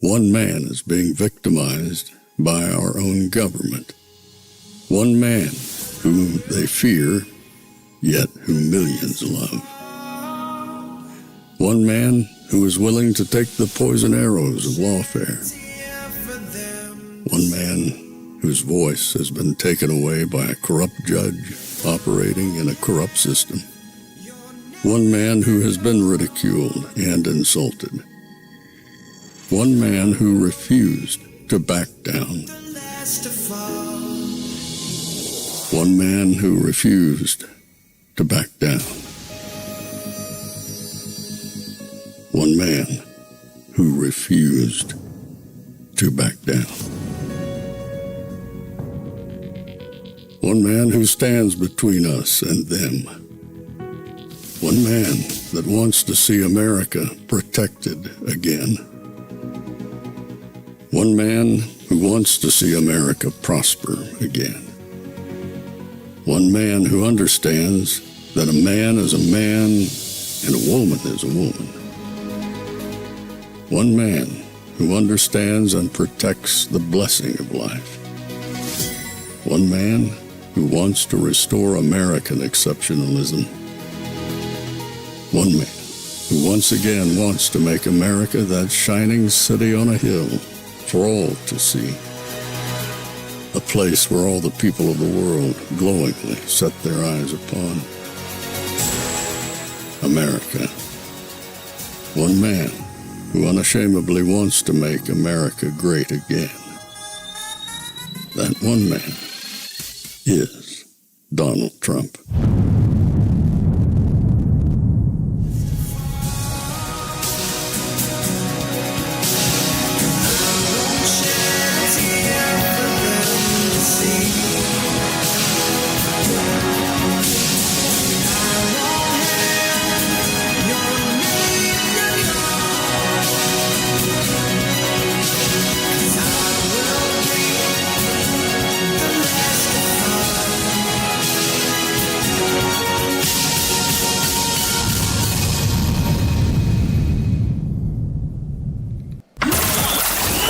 One man is being victimized by our own government. One man whom they fear, yet who millions love. One man who is willing to take the poison arrows of lawfare. One man whose voice has been taken away by a corrupt judge operating in a corrupt system. One man who has been ridiculed and insulted. One man who refused to back down. One man who refused to back down. One man who refused to back down. One man who stands between us and them. One man that wants to see America protected again. One man who wants to see America prosper again. One man who understands that a man is a man and a woman is a woman. One man who understands and protects the blessing of life. One man who wants to restore American exceptionalism. One man who once again wants to make America that shining city on a hill for all to see. A place where all the people of the world glowingly set their eyes upon. America. One man who unashamedly wants to make America great again. That one man is Donald Trump.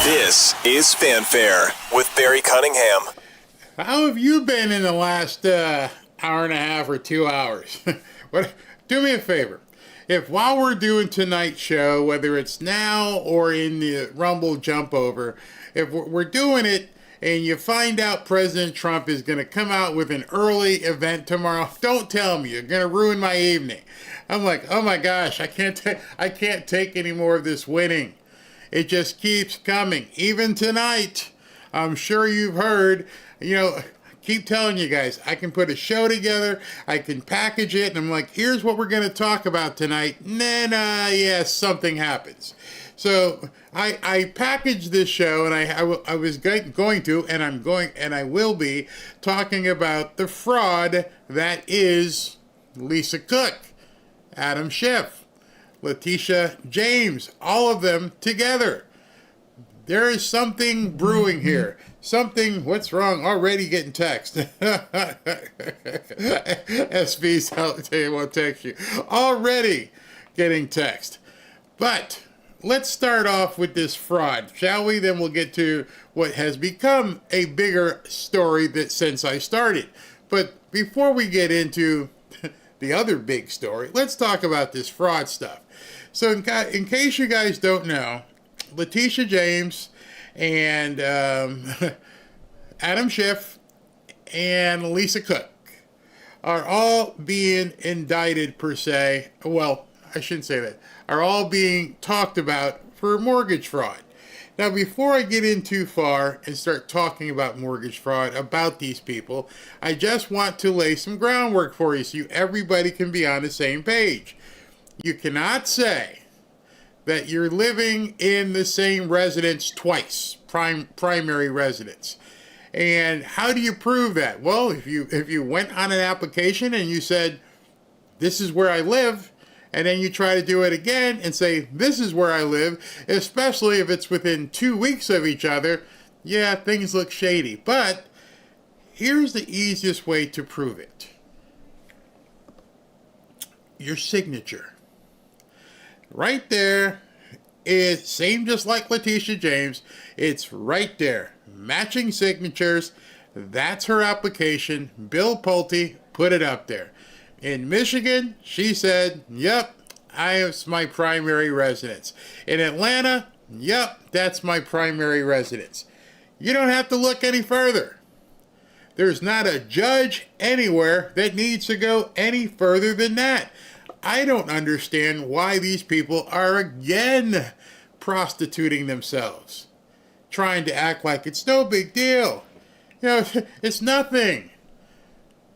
This is Fanfare with Barry Cunningham. How have you been in the last hour and a half or 2 hours? Do me a favor. If while we're doing tonight's show, whether it's now or in the Rumble jump over, if we're doing it and you find out President Trump is going to come out with an early event tomorrow, don't tell me. You're going to ruin my evening. I'm like, oh my gosh, I can't take any more of this winning. It just keeps coming. Even tonight, I'm sure you've heard, keep telling you guys, I can put a show together, I can package it, and I'm like, here's what we're going to talk about tonight. And then, yes, something happens. So I packaged this show, and I was going to, and I will be talking about the fraud that is Lisa Cook, Adam Schiff, Letitia James, all of them together. There is something brewing here. Something, what's wrong? Already getting text. SB's tell you won't text you. Already getting text. But let's start off with this fraud, shall we? Then we'll get to what has become a bigger story that since I started. But before we get into the other big story, let's talk about this fraud stuff. So in case you guys don't know, Letitia James and Adam Schiff and Lisa Cook are all being indicted per se. Well, I shouldn't say that. Are all being talked about for mortgage fraud. Now, before I get in too far and start talking about mortgage fraud, about these people, I just want to lay some groundwork for you so everybody can be on the same page. You cannot say that you're living in the same residence twice, primary residence. And how do you prove that? Well, if you went on an application and you said, this is where I live, and then you try to do it again and say, this is where I live, especially if it's within 2 weeks of each other, yeah, things look shady. But here's the easiest way to prove it. Your signature. Right there is same just like Letitia James. It's right there. Matching signatures. That's her application. Bill Pulte put it up there. In Michigan, she said, yep, it's my primary residence. In Atlanta, yep, that's my primary residence. You don't have to look any further. There's not a judge anywhere that needs to go any further than that. I don't understand why these people are again prostituting themselves, trying to act like it's no big deal. You know, it's nothing.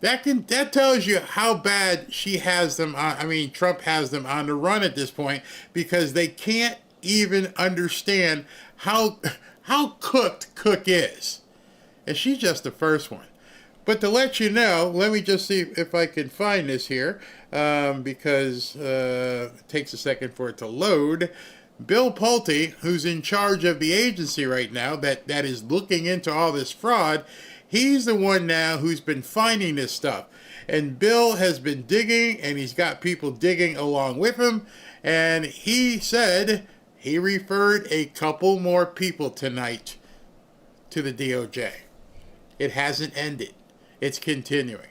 That tells you how bad she has them on, Trump has them on the run at this point, because they can't even understand how cooked Cook is. And she's just the first one. But to let you know, let me just see if I can find this here, because it takes a second for it to load. Bill Pulte, who's in charge of the agency right now that is looking into all this fraud, he's the one now who's been finding this stuff. And Bill has been digging, and he's got people digging along with him. And he said he referred a couple more people tonight to the DOJ. It hasn't ended. It's continuing.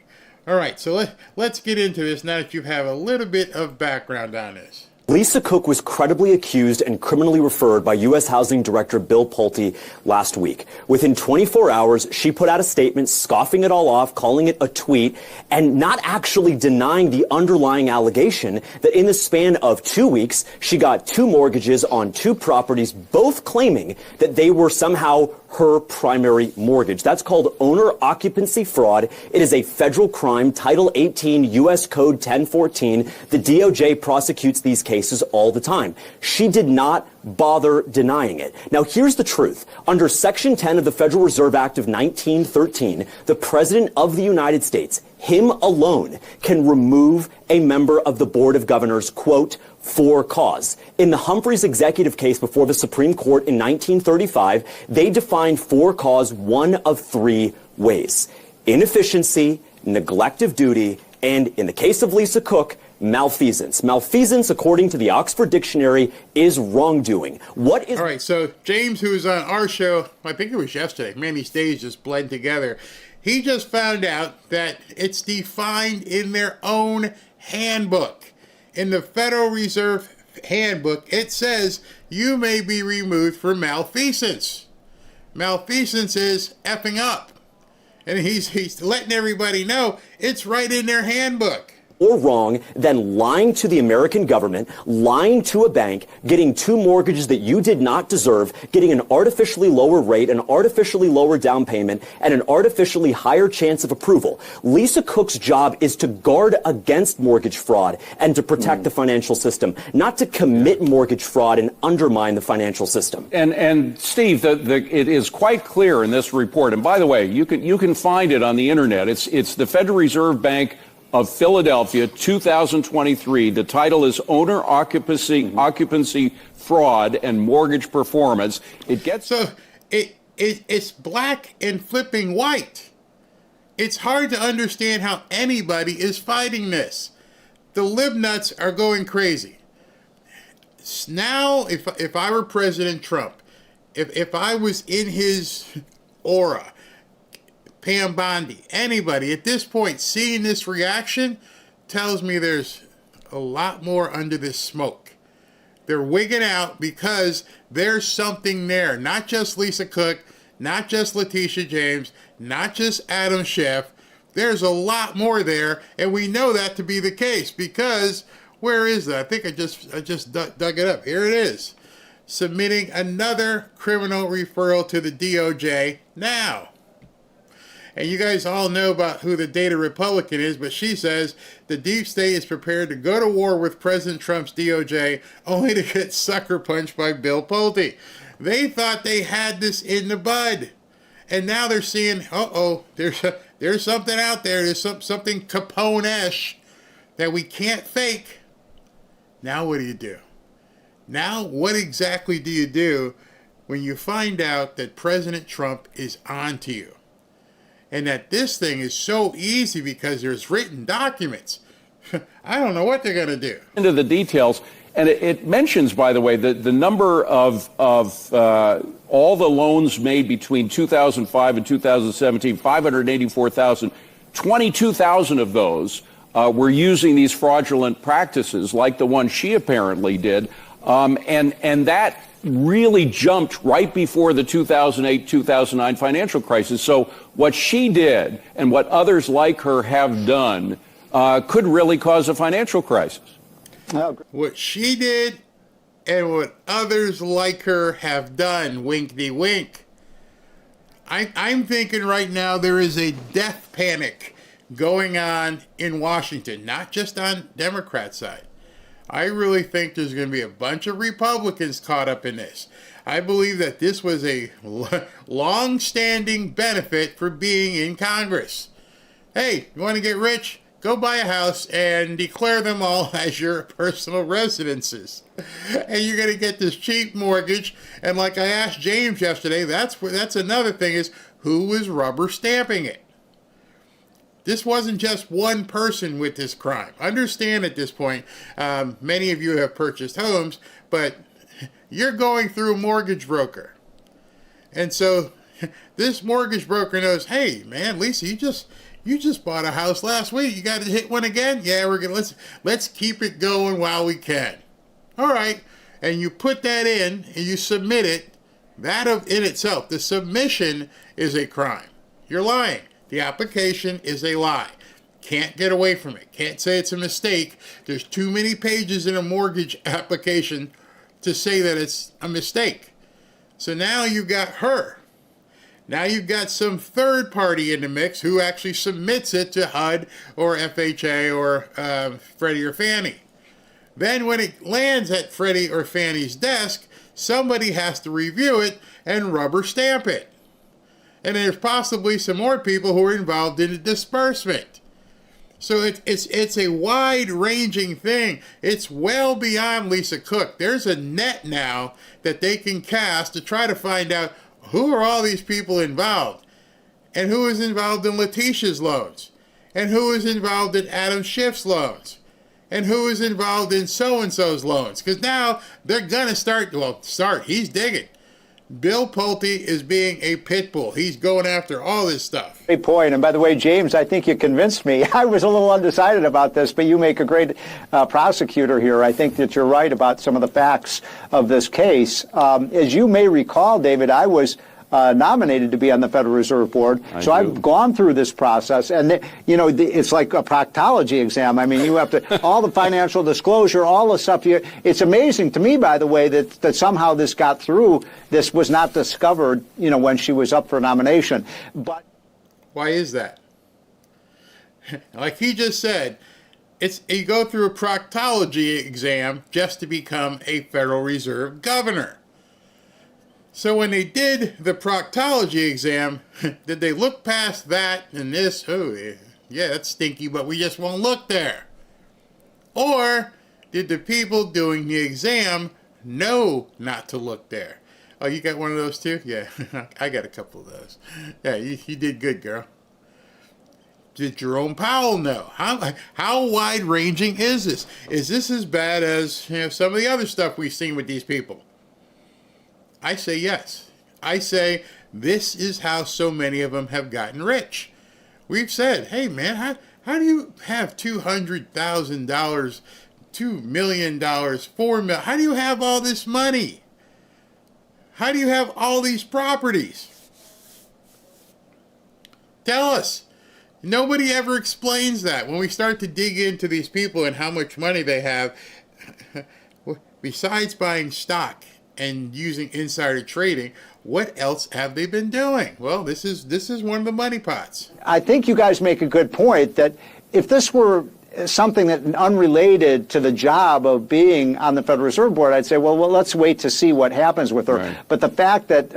All right, so let's get into this now that you have a little bit of background on this. Lisa Cook was credibly accused and criminally referred by U.S. Housing Director Bill Pulte last week. Within 24 hours, she put out a statement scoffing it all off, calling it a tweet, and not actually denying the underlying allegation that in the span of 2 weeks, she got 2 mortgages on 2 properties, both claiming that they were somehow her primary mortgage. That's called owner occupancy fraud. It is a federal crime, Title 18 U.S. Code 1014. The DOJ prosecutes these cases all the time. She did not bother denying it. Now, here's the truth. Under Section 10 of the Federal Reserve Act of 1913, the President of the United States, him alone, can remove a member of the Board of Governors, quote, for cause. In the Humphreys executive case before the Supreme Court in 1935, they defined for cause one of 3 ways: inefficiency, neglect of duty, and in the case of Lisa Cook, malfeasance. Malfeasance, according to the Oxford Dictionary, is wrongdoing. What is... All right, so James, who was on our show, I think it was yesterday, man, these days just blend together. He just found out that it's defined in their own handbook. In the Federal Reserve handbook, it says you may be removed for malfeasance. Malfeasance is effing up. And he's letting everybody know it's right in their handbook. Or wrong than lying to the American government, lying to a bank, getting 2 mortgages that you did not deserve, getting an artificially lower rate, an artificially lower down payment, and an artificially higher chance of approval. Lisa Cook's job is to guard against mortgage fraud and to protect the financial system, not to commit mortgage fraud and undermine the financial system. And Steve, it is quite clear in this report. And by the way, you can find it on the internet. It's the Federal Reserve Bank of Philadelphia, 2023. The title is Owner Occupancy Fraud and Mortgage Performance. It's black and flipping white. It's hard to understand how anybody is fighting this. The libnuts are going crazy. Now, if I were President Trump, if I was in his aura, Pam Bondi, anybody at this point seeing this reaction tells me there's a lot more under this smoke. They're wigging out because there's something there. Not just Lisa Cook, not just Letitia James, not just Adam Schiff. There's a lot more there, and we know that to be the case because where is that? I think I just dug it up. Here it is. Submitting another criminal referral to the DOJ now. And you guys all know about who the data Republican is, but she says the deep state is prepared to go to war with President Trump's DOJ only to get sucker punched by Bill Pulte. They thought they had this in the bud. And now they're seeing, there's something out there. There's something Capone-esque that we can't fake. Now what do? Now what exactly do you do when you find out that President Trump is on to you? And that this thing is so easy because there's written documents. I don't know what they're going to do. Into the details. And it mentions, by the way, the number of all the loans made between 2005 and 2017, 584,000, 22,000 of those were using these fraudulent practices like the one she apparently did. And that really jumped right before the 2008-2009 financial crisis. So what she did and what others like her have done could really cause a financial crisis. What she did and what others like her have done, winkety wink. I'm thinking right now there is a death panic going on in Washington, not just on Democrats' side. I really think there's going to be a bunch of Republicans caught up in this. I believe that this was a long-standing benefit for being in Congress. Hey, you want to get rich? Go buy a house and declare them all as your personal residences. And you're going to get this cheap mortgage. And like I asked James yesterday, that's another thing is who was rubber stamping it? This wasn't just one person with this crime. Understand at this point, many of you have purchased homes, but you're going through a mortgage broker. And so this mortgage broker knows, hey, man, Lisa, you just bought a house last week. You got to hit one again? Yeah, we're gonna let's keep it going while we can. All right, and you put that in and you submit it. That in itself, the submission is a crime. You're lying. The application is a lie. Can't get away from it. Can't say it's a mistake. There's too many pages in a mortgage application to say that it's a mistake. So now you've got her. Now you've got some third party in the mix who actually submits it to HUD or FHA or Freddie or Fannie. Then when it lands at Freddie or Fannie's desk, somebody has to review it and rubber stamp it. And there's possibly some more people who are involved in the disbursement. So it's a wide-ranging thing. It's well beyond Lisa Cook. There's a net now that they can cast to try to find out who are all these people involved, and who is involved in Letitia's loans, and who is involved in Adam Schiff's loans, and who is involved in so-and-so's loans. Because now they're going to he's digging. Bill Pulte is being a pit bull. He's going after all this stuff. Great point. And by the way, James, I think you convinced me. I was a little undecided about this, but you make a great prosecutor here. I think that you're right about some of the facts of this case. As you may recall, David, I was nominated to be on the Federal Reserve Board. I've gone through this process, and it's like a proctology exam. I mean, you have to, all the financial disclosure, all the stuff. It's amazing to me, by the way, that somehow this got through. This was not discovered, when she was up for nomination. But why is that? Like he just said, you go through a proctology exam just to become a Federal Reserve governor. So when they did the proctology exam, did they look past that and this? Oh, yeah, that's stinky, but we just won't look there. Or did the people doing the exam know not to look there? Oh, you got one of those too? Yeah, I got a couple of those. Yeah, you did good, girl. Did Jerome Powell know? How wide-ranging is this? Is this as bad as some of the other stuff we've seen with these people? I say yes. I say this is how so many of them have gotten rich. We've said, hey man, how do you have $200,000, $2 million, $4 million? How do you have all this money? How do you have all these properties? Tell us. Nobody ever explains that. When we start to dig into these people and how much money they have, besides buying stock and using insider trading, what else have they been doing? Well, this is one of the money pots. I think you guys make a good point that if this were something that unrelated to the job of being on the Federal Reserve Board, I'd say, well, let's wait to see what happens with her. Right. But the fact that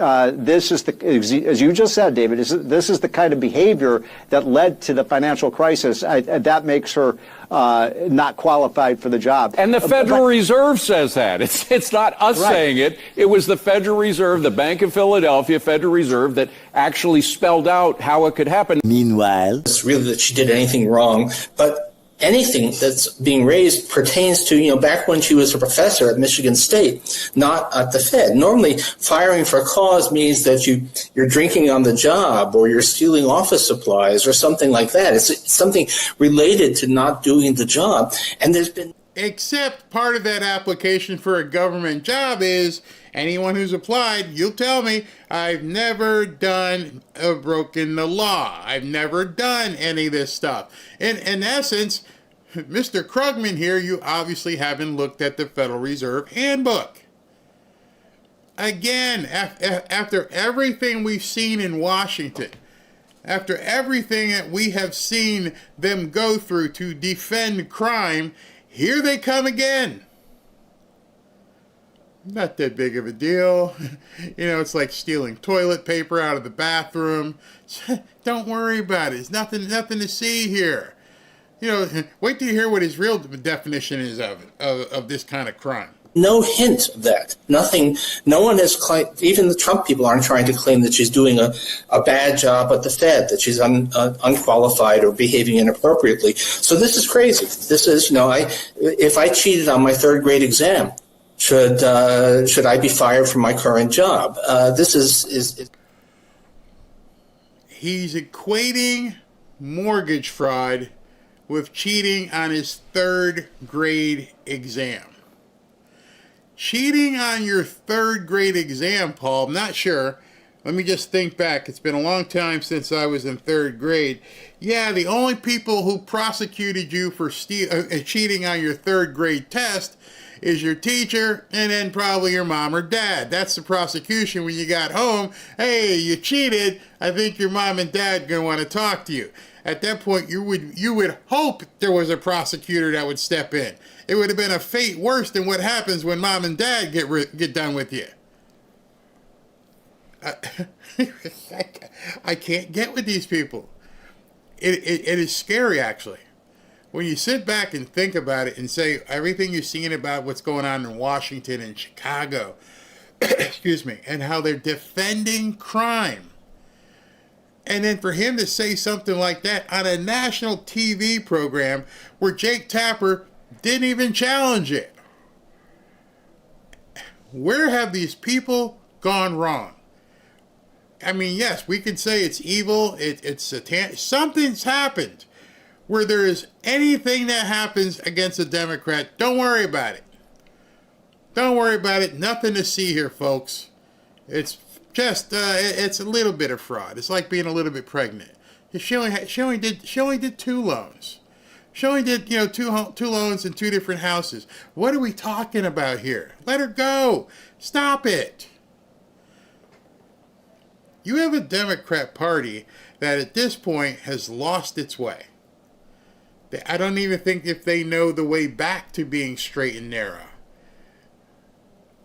this is as you just said, David, this is the kind of behavior that led to the financial crisis, that makes her not qualified for the job. And the Federal Reserve says that. It's not us saying it. It was the Federal Reserve, the Bank of Philadelphia Federal Reserve, that actually spelled out how it could happen. Meanwhile, it's really that she did anything wrong, but anything that's being raised pertains to, back when she was a professor at Michigan State, not at the Fed. Normally, firing for cause means that you're drinking on the job or you're stealing office supplies or something like that. It's something related to not doing the job. And there's been... Except part of that application for a government job is anyone who's applied, you'll tell me, I've never broken the law. I've never done any of this stuff. In essence, Mr. Krugman here, you obviously haven't looked at the Federal Reserve Handbook. Again, after everything we've seen in Washington, after everything that we have seen them go through to defend crime, here they come again. Not that big of a deal. It's like stealing toilet paper out of the bathroom. Don't worry about it. It's nothing to see here. Wait till you hear what his real definition is of this kind of crime. No hint of that. Nothing. No one has claimed, even the Trump people aren't trying to claim that she's doing a bad job at the Fed, that she's unqualified or behaving inappropriately. So this is crazy. This is, if I cheated on my third grade exam, should I be fired from my current job? This is. He's equating mortgage fraud with cheating on his third grade exam. Cheating on your third grade exam, Paul, I'm not sure. Let me just think back. It's been a long time since I was in third grade. Yeah, the only people who prosecuted you for cheating on your third grade test is your teacher and then probably your mom or dad. That's the prosecution when you got home. Hey, you cheated. I think your mom and dad are going to want to talk to you. At that point, you would hope there was a prosecutor that would step in. It would have been a fate worse than what happens when mom and dad get done with you. I can't get with these people. It is scary, actually. When you sit back and think about it and say everything you've seen about what's going on in Washington and Chicago, excuse me, and how they're defending crime. And then for him to say something like that on a national TV program where Jake Tapper didn't even challenge it. Where have these people gone wrong? I mean, yes, we could say it's evil, it's satanic. Something's happened where there is anything that happens against a Democrat, don't worry about it. Don't worry about it. Nothing to see here, folks. It's just, it's a little bit of fraud. It's like being a little bit pregnant. She only did 2 loans. She only did, two loans in 2 different houses. What are we talking about here? Let her go. Stop it. You have a Democrat Party that at this point has lost its way. I don't even think if they know the way back to being straight and narrow.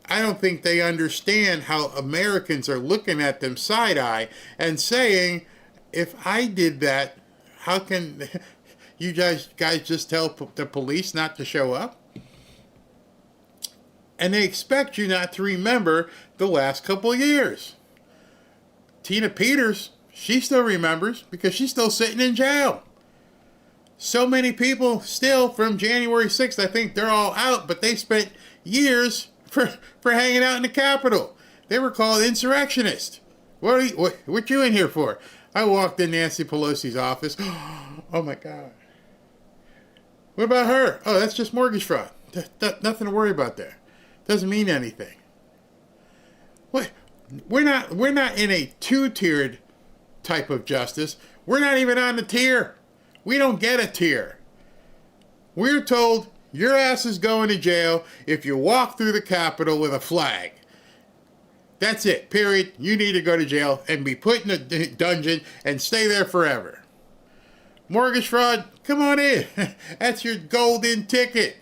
I don't think they understand how Americans are looking at them side-eye and saying, if I did that, how can you guys just tell the police not to show up? And they expect you not to remember the last couple of years. Tina Peters, she still remembers because she's still sitting in jail. So many people still from January 6th, I think they're all out, but they spent years for hanging out in the Capitol. They were called insurrectionists. What you in here for? I walked in Nancy Pelosi's office. Oh my God. What about her? Oh, that's just mortgage fraud. Nothing to worry about there. Doesn't mean anything. What? We're not in a 2-tiered type of justice. We're not even on the tier. We don't get a tier. We're told your ass is going to jail if you walk through the Capitol with a flag. That's it, period. You need to go to jail and be put in a dungeon and stay there forever. Mortgage fraud, come on in. That's your golden ticket.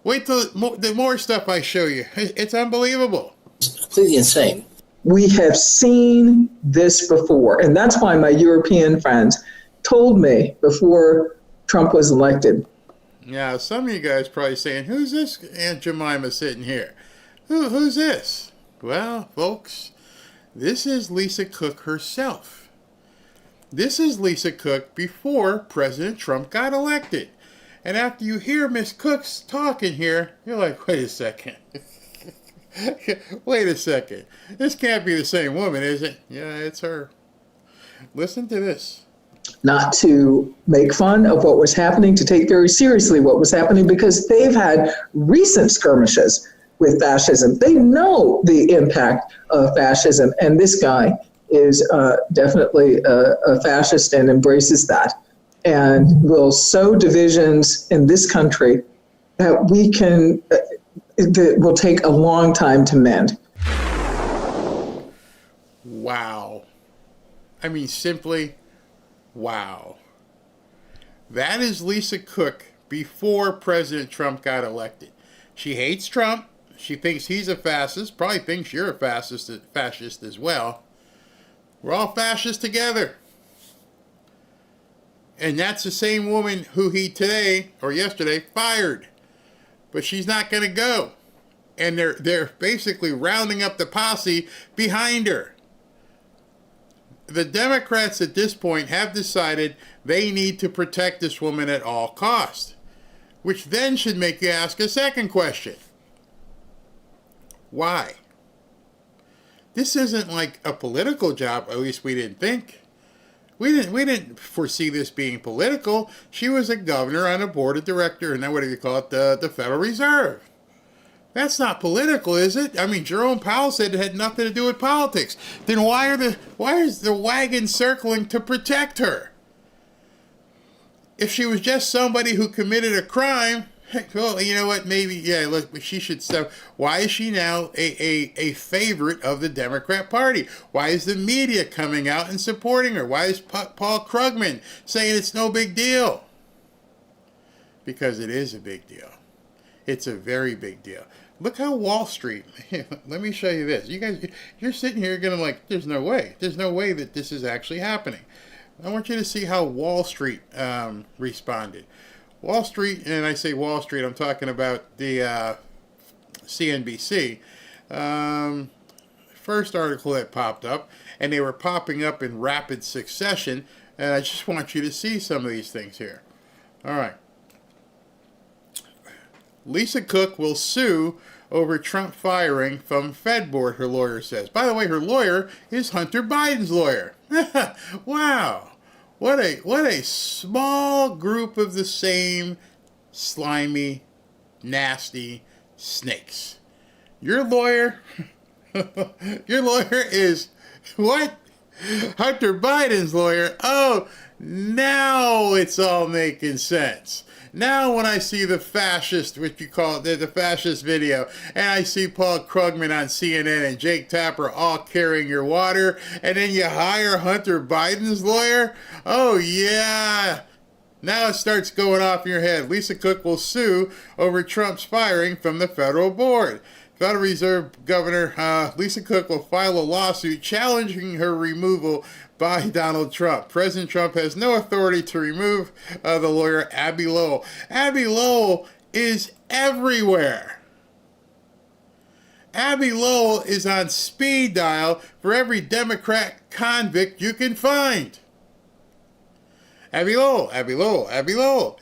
Wait till the more stuff I show you. It's unbelievable. It's completely insane. We have seen this before, and that's why my European friends told me before Trump was elected. Now, some of you guys probably saying, who's this Aunt Jemima sitting here? Who's this? Well, folks, this is Lisa Cook herself. This is Lisa Cook before President Trump got elected. And after you hear Miss Cook's talking here, you're like, wait a second. Wait a second. This can't be the same woman, is it? Yeah, it's her. Listen to this. Not to make fun of what was happening, to take very seriously what was happening, because they've had recent skirmishes with fascism. They know the impact of fascism, and this guy is definitely a fascist and embraces that, and will sow divisions in this country that that will take a long time to mend. Wow. I mean, simply, wow. That is Lisa Cook before President Trump got elected. She hates Trump. She thinks he's a fascist. Probably thinks you're a fascist as well. We're all fascists together. And that's the same woman who he today or yesterday fired. But she's not going to go. And they're basically rounding up the posse behind her. The Democrats at this point have decided they need to protect this woman at all costs. Which then should make you ask a second question. Why? This isn't like a political job, at least we didn't think. We didn't foresee this being political. She was a governor on a board of directors, and what do you call it, the Federal Reserve. That's not political, is it? I mean, Jerome Powell said it had nothing to do with politics. Then why is the wagon circling to protect her? If she was just somebody who committed a crime, well, you know what? Maybe, yeah, look, she should stop. Why is she now a favorite of the Democrat Party? Why is the media coming out and supporting her? Why is Paul Krugman saying it's no big deal? Because it is a big deal. It's a very big deal. Look how Wall Street, let me show you this. You guys, you're sitting here going like, there's no way. There's no way that this is actually happening. I want you to see how Wall Street responded. Wall Street, and I say Wall Street, I'm talking about the CNBC. First article that popped up, and they were popping up in rapid succession, and I just want you to see some of these things here. All right. Lisa Cook will sue over Trump firing from Fed board, her lawyer says. By the way, her lawyer is Hunter Biden's lawyer. Wow. What a small group of the same slimy, nasty snakes. Your lawyer is what? Hunter Biden's lawyer. Oh, now it's all making sense. Now when I see the fascist, what you call it, the fascist video, and I see Paul Krugman on CNN and Jake Tapper all carrying your water, and then you hire Hunter Biden's lawyer, oh yeah. Now it starts going off in your head. Lisa Cook will sue over Trump's firing from the federal board. Federal Reserve Governor Lisa Cook will file a lawsuit challenging her removal by Donald Trump. President Trump has no authority to remove the lawyer Abbe Lowell. Abbe Lowell is everywhere. Abbe Lowell is on speed dial for every Democrat convict you can find. Abbe Lowell, Abbe Lowell, Abbe Lowell.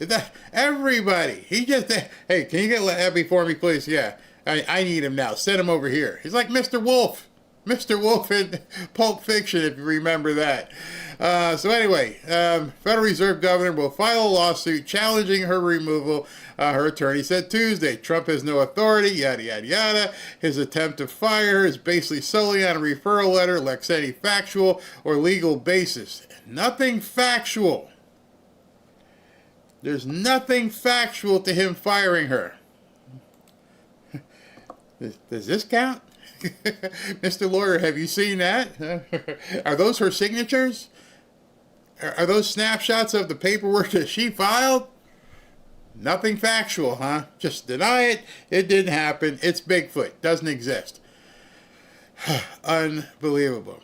Everybody. He just, hey, can you get Abbe for me, please? Yeah, I need him now. Send him over here. He's like Mr. Wolf. Mr. Wolf in Pulp Fiction, if you remember that. So anyway, Federal Reserve Governor will file a lawsuit challenging her removal. Her attorney said Tuesday. Trump has no authority, yada, yada, yada. His attempt to fire her is basically solely on a referral letter, lacks any factual or legal basis. Nothing factual. There's nothing factual to him firing her. Does this count? Mr. Lawyer, have you seen that? Are those her signatures? Are those snapshots of the paperwork that she filed? Nothing factual, huh? Just deny it. It didn't happen. It's Bigfoot. Doesn't exist. Unbelievable.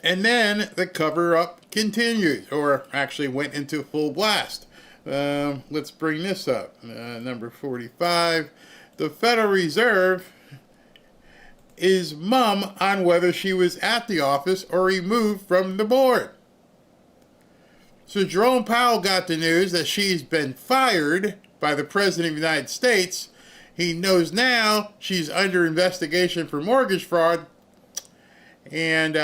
And then the cover-up continues, or actually went into full blast. Let's bring this up. Number 45. The Federal Reserve is mum on whether she was at the office or removed from the board. So Jerome Powell got the news that she's been fired by the President of the United States. He knows now she's under investigation for mortgage fraud. And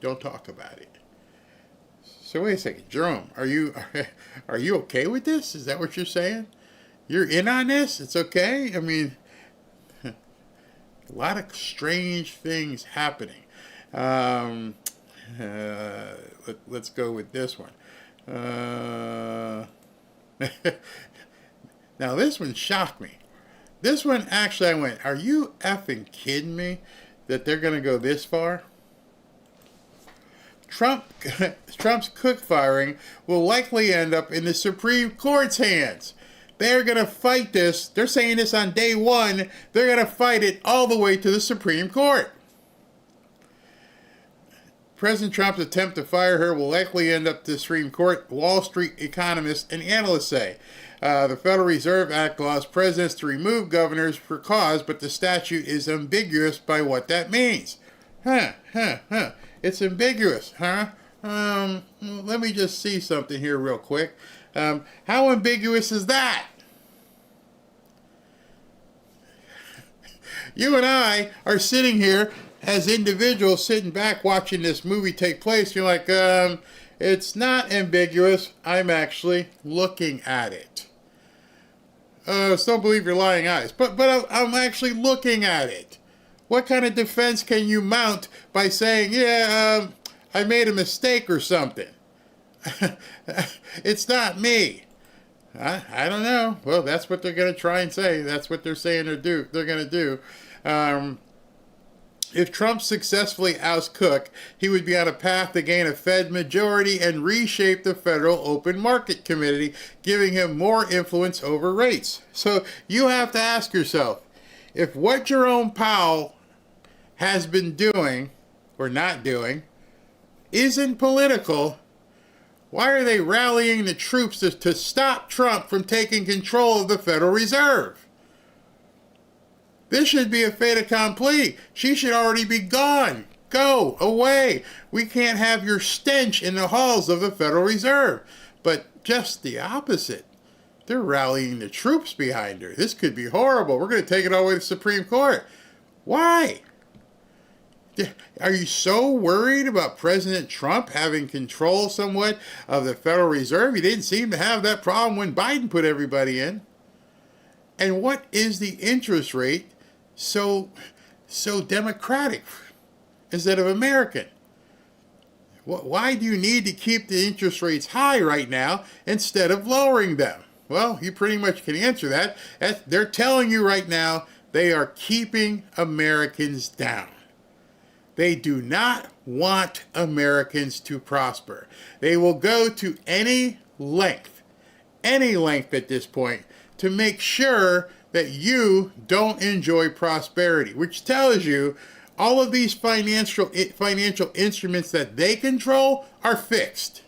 don't talk about it. So wait a second, Jerome, are you okay with this? Is that what you're saying? You're in on this? It's okay? I mean, a lot of strange things happening. Let's go with this one. Now this one shocked me. This one actually I went, are you effing kidding me that they're going to go this far? Trump's cook firing will likely end up in the Supreme Court's hands. They're going to fight this. They're saying this on day one. They're going to fight it all the way to the Supreme Court. President Trump's attempt to fire her will likely end up to the Supreme Court, Wall Street economists and analysts say. The Federal Reserve Act allows presidents to remove governors for cause, but the statute is ambiguous by what that means. It's ambiguous, huh? Let me just see something here real quick. How ambiguous is that? You and I are sitting here as individuals sitting back watching this movie take place. You're like, it's not ambiguous. I'm actually looking at it. So don't believe your lying eyes. But I'm actually looking at it. What kind of defense can you mount by saying, I made a mistake or something? It's not me. I don't know. Well, that's what they're going to try and say. That's what they're saying they're going to do. If Trump successfully ousts Cook, he would be on a path to gain a Fed majority and reshape the Federal Open Market Committee, giving him more influence over rates. So you have to ask yourself, if what Jerome Powell has been doing, or not doing, isn't political, why are they rallying the troops to stop Trump from taking control of the Federal Reserve? This should be a fait accompli. She should already be gone. Go away. We can't have your stench in the halls of the Federal Reserve. But just the opposite. They're rallying the troops behind her. This could be horrible. We're going to take it all the way to the Supreme Court. Why? Are you so worried about President Trump having control somewhat of the Federal Reserve? He didn't seem to have that problem when Biden put everybody in. And what is the interest rate so democratic instead of American? Why do you need to keep the interest rates high right now instead of lowering them? Well, you pretty much can answer that. They're telling you right now they are keeping Americans down. They do not want Americans to prosper. They will go to any length at this point, to make sure that you don't enjoy prosperity, which tells you all of these financial instruments that they control are fixed.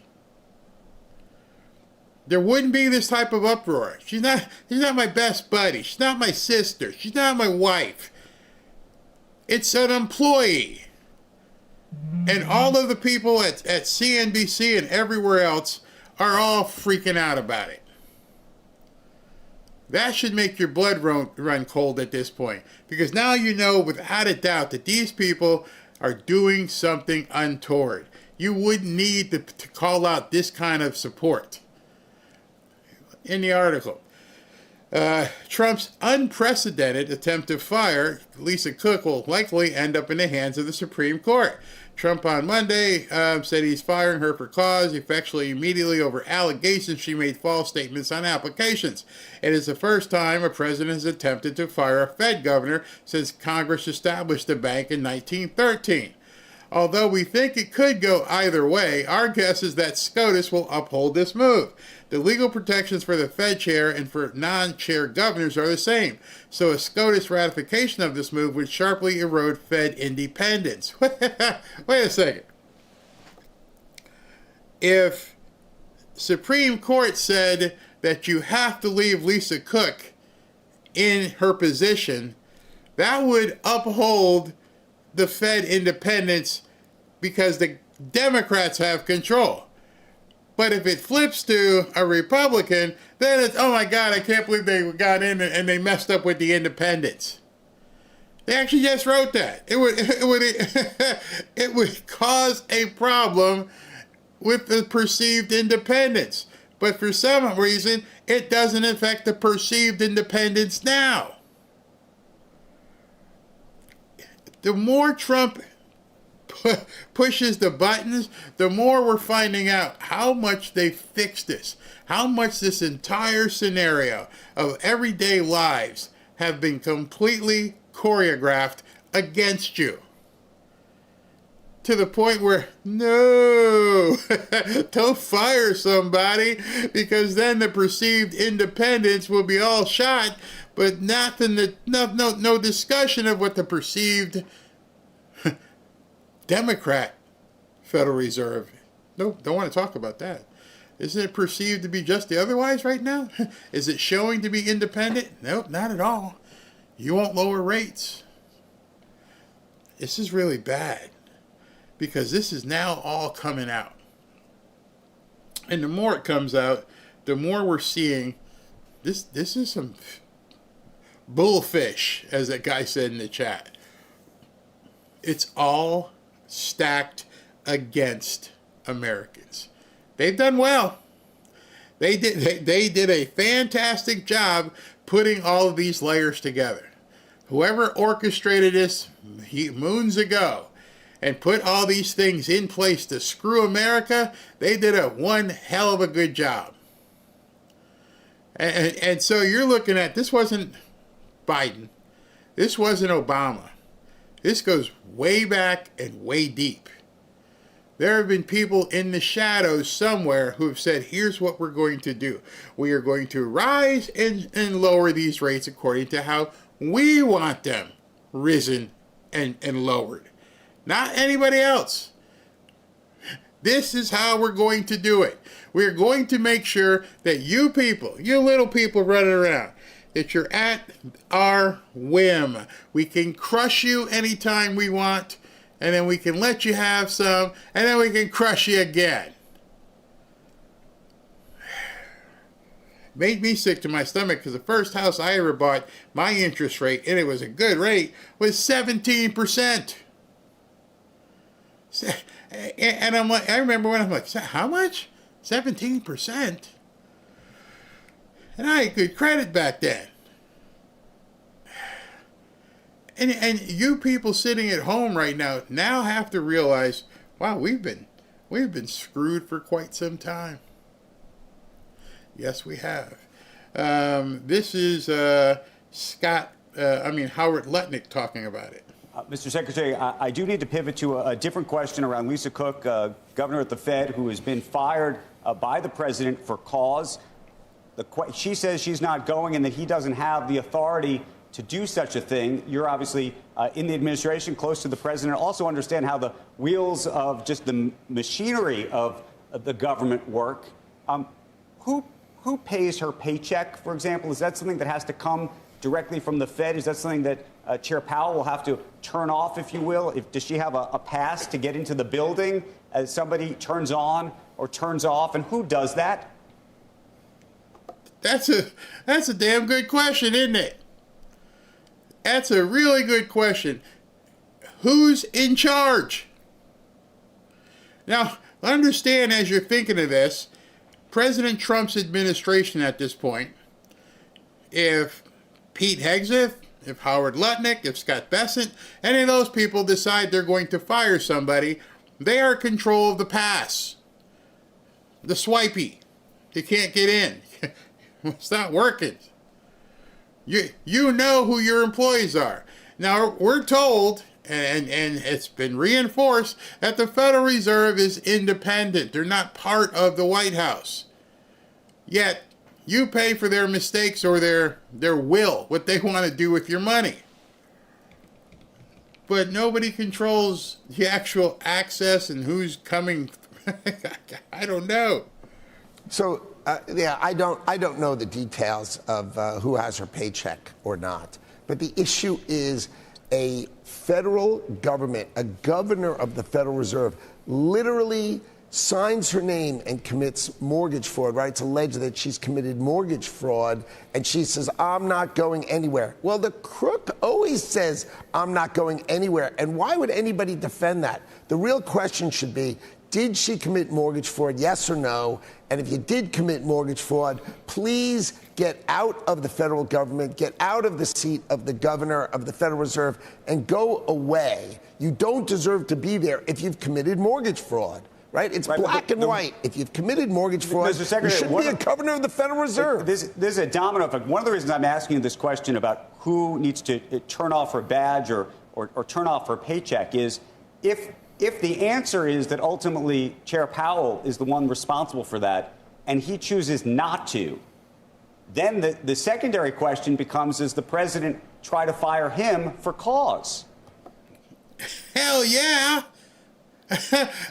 There wouldn't be this type of uproar. She's not my best buddy. She's not my sister. She's not my wife. It's an employee. And all of the people at CNBC and everywhere else are all freaking out about it. That should make your blood run cold at this point. Because now you know without a doubt that these people are doing something untoward. You wouldn't need to call out this kind of support. In the article, Trump's unprecedented attempt to fire Lisa Cook will likely end up in the hands of the Supreme Court. Trump on Monday said he's firing her for cause, effectually immediately over allegations she made false statements on applications. It is the first time a president has attempted to fire a Fed governor since Congress established the bank in 1913. Although we think it could go either way, our guess is that SCOTUS will uphold this move. The legal protections for the Fed chair and for non-chair governors are the same, so a SCOTUS ratification of this move would sharply erode Fed independence. Wait a second. If Supreme Court said that you have to leave Lisa Cook in her position, that would uphold the Fed independence because the Democrats have control. But if it flips to a Republican, then it's, oh my God, I can't believe they got in and they messed up with the independents. They actually just wrote that. It would cause a problem with the perceived independence. But for some reason, it doesn't affect the perceived independence now. The more Trump pushes the buttons, the more we're finding out how much they fixed this, how much this entire scenario of everyday lives have been completely choreographed against you. To the point where, no, don't fire somebody, because then the perceived independents will be all shot, but no discussion of what the perceived Democrat Federal Reserve. No, don't want to talk about that. Isn't it perceived to be just the otherwise right now? Is it showing to be independent? Nope, not at all. You won't lower rates. This is really bad, because this is now all coming out. And the more it comes out, the more we're seeing this is some bullfish, as that guy said in the chat. It's all stacked against Americans. They've done well. They did a fantastic job putting all of these layers together. Whoever orchestrated this moons ago and put all these things in place to screw America, they did one hell of a good job. And so you're looking at, this wasn't Biden. This wasn't Obama. This goes way back and way deep. There have been people in the shadows somewhere who have said, here's what we're going to do. We are going to rise and lower these rates according to how we want them risen and lowered. Not anybody else. This is how we're going to do it. We're going to make sure that you people, you little people running around, that you're at our whim. We can crush you anytime we want, and then we can let you have some, and then we can crush you again. Made me sick to my stomach, because the first house I ever bought, my interest rate, and it was a good rate, was 17%. And I'm like, I remember when I'm like, how much? 17%? And I had good credit back then. And you people sitting at home right now have to realize, wow, we've been screwed for quite some time. Yes, we have. This is Howard Lutnick talking about it. Mr. Secretary, I do need to pivot to a different question around Lisa Cook, governor at the Fed, who has been fired by the president for cause. She says she's not going and that he doesn't have the authority to do such a thing. You're obviously in the administration, close to the president, also understand how the wheels of just the machinery of the government work. Who pays her paycheck, for example? Is that something that has to come directly from the Fed? Is that something that Chair Powell will have to turn off, if you will? Does she have a pass to get into the building as somebody turns on or turns off? And who does that? That's a damn good question, isn't it? That's a really good question. Who's in charge? Now, understand as you're thinking of this, President Trump's administration at this point, if Pete Hegseth, if Howard Lutnick, if Scott Bessent, any of those people decide they're going to fire somebody, they are in control of the pass. The swipey. You can't get in. It's not working. You know who your employees are. Now, we're told, and it's been reinforced, that the Federal Reserve is independent. They're not part of the White House. Yet, you pay for their mistakes or their will, what they want to do with your money. But nobody controls the actual access and who's coming. I don't know. So, I don't know the details of who has her paycheck or not. But the issue is a federal government, a governor of the Federal Reserve, literally signs her name and commits mortgage fraud, right? It's alleged that she's committed mortgage fraud, and she says, I'm not going anywhere. Well, the crook always says, I'm not going anywhere. And why would anybody defend that? The real question should be, did she commit mortgage fraud, yes or no? And if you did commit mortgage fraud, please get out of the federal government, get out of the seat of the governor of the Federal Reserve, and go away. You don't deserve to be there if you've committed mortgage fraud. Right? It's right, black and white. If you've committed mortgage fraud, you shouldn't be a governor of the Federal Reserve. This is a domino effect. One of the reasons I'm asking you this question about who needs to turn off her badge or turn off her paycheck is if the answer is that ultimately Chair Powell is the one responsible for that and he chooses not to, then the secondary question becomes, does the president try to fire him for cause? Hell yeah.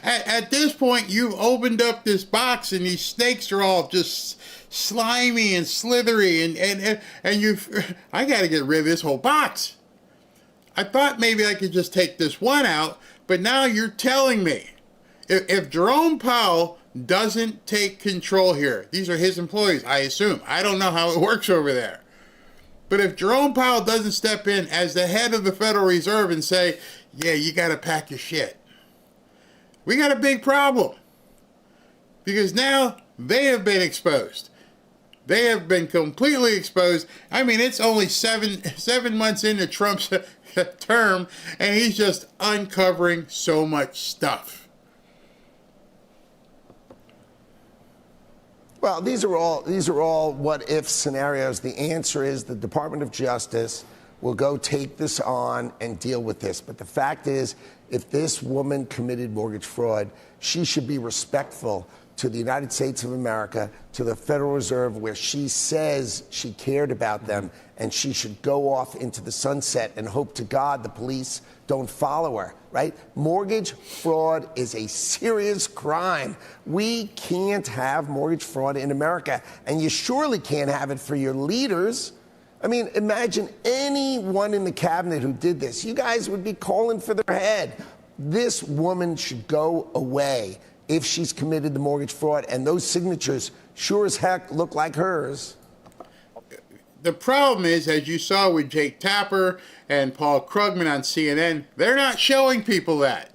At this point, you've opened up this box, and these snakes are all just slimy and slithery, and I got to get rid of this whole box. I thought maybe I could just take this one out, but now you're telling me if Jerome Powell doesn't take control here, these are his employees, I assume. I don't know how it works over there. But if Jerome Powell doesn't step in as the head of the Federal Reserve and say, yeah, you got to pack your shit, we got a big problem, because now they have been exposed. They have been completely exposed. I mean, it's only seven months into Trump's term, and he's just uncovering so much stuff. Well, these are all what-if scenarios. The answer is the Department of Justice will go take this on and deal with this. But the fact is, if this woman committed mortgage fraud, she should be respectful to the United States of America, to the Federal Reserve, where she says she cared about them, and she should go off into the sunset and hope to God the police don't follow her, right? Mortgage fraud is a serious crime. We can't have mortgage fraud in America, and you surely can't have it for your leaders. I mean, imagine anyone in the cabinet who did this. You guys would be calling for their head. This woman should go away if she's committed the mortgage fraud, and those signatures sure as heck look like hers. The problem is, as you saw with Jake Tapper and Paul Krugman on CNN, they're not showing people that.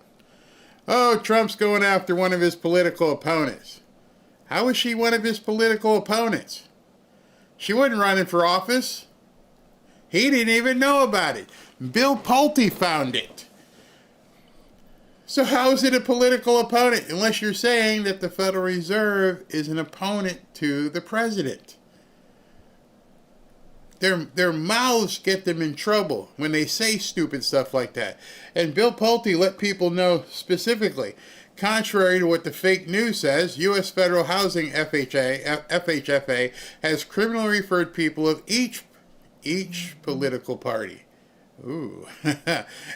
Oh, Trump's going after one of his political opponents. How is she one of his political opponents? She wasn't running for office. He didn't even know about it. Bill Pulte found it. So how is it a political opponent? Unless you're saying that the Federal Reserve is an opponent to the president. Their mouths get them in trouble when they say stupid stuff like that. And Bill Pulte let people know specifically, contrary to what the fake news says, U.S. Federal Housing FHFA has criminally referred people of each political party,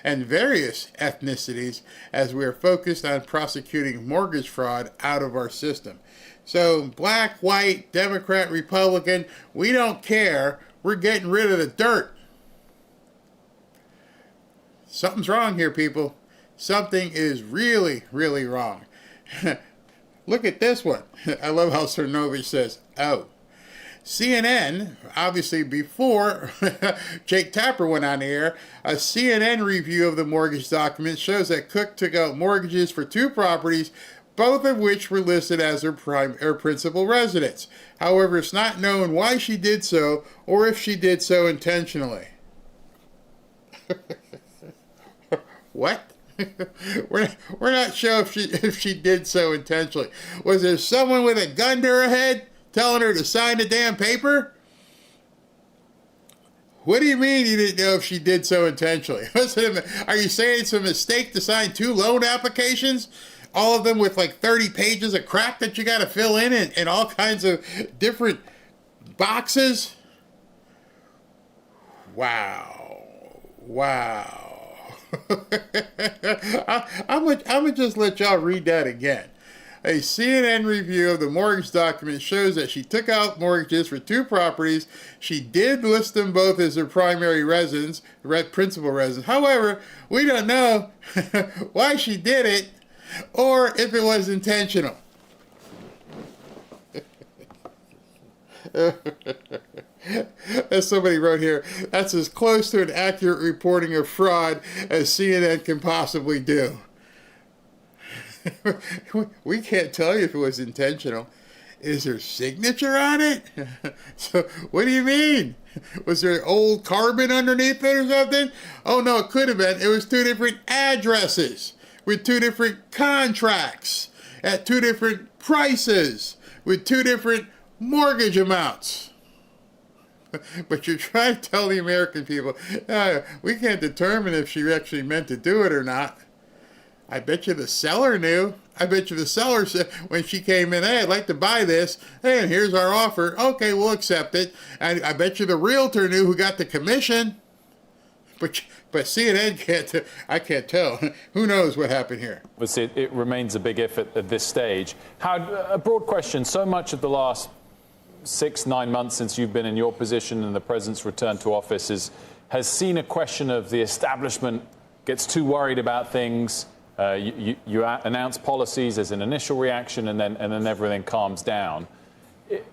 and various ethnicities, as we are focused on prosecuting mortgage fraud out of our system. So black, white, Democrat, Republican, we don't care. We're getting rid of the dirt. Something's wrong here, people. Something is really, really wrong. Look at this one. I love how Cernovich says, oh. CNN, obviously before Jake Tapper went on the air, a CNN review of the mortgage document shows that Cook took out mortgages for 2 properties, both of which were listed as her principal residence. However, it's not known why she did so or if she did so intentionally. What? We're not sure if she did so intentionally. Was there someone with a gun to her head telling her to sign the damn paper? What do you mean you didn't know if she did so intentionally? Are you saying it's a mistake to sign 2 loan applications? All of them with like 30 pages of crap that you got to fill in and all kinds of different boxes? Wow. I'm gonna just let y'all read that again. A CNN review of the mortgage document shows that she took out mortgages for 2 properties. She did list them both as her primary residence, principal residence. However, we don't know why she did it. or if it was intentional. As somebody wrote here, that's as close to an accurate reporting of fraud as CNN can possibly do. We can't tell you if it was intentional. Is there signature on it? So what do you mean? Was there old carbon underneath it or something? Oh no, it could have been. It was 2 different addresses with 2 different contracts at 2 different prices with 2 different mortgage amounts. But you're trying to tell the American people, we can't determine if she actually meant to do it or not. I bet you the seller knew. I bet you the seller said when she came in, hey, I'd like to buy this. Hey, and here's our offer. Okay, we'll accept it. And I bet you the realtor knew who got the commission. But CNN can't. I can't tell. Who knows what happened here? Obviously, it remains a big if at this stage. Howard, a broad question. So much of the last 6-9 months since you've been in your position and the president's return to office has seen a question of the establishment gets too worried about things. You announce policies as an initial reaction, and then everything calms down.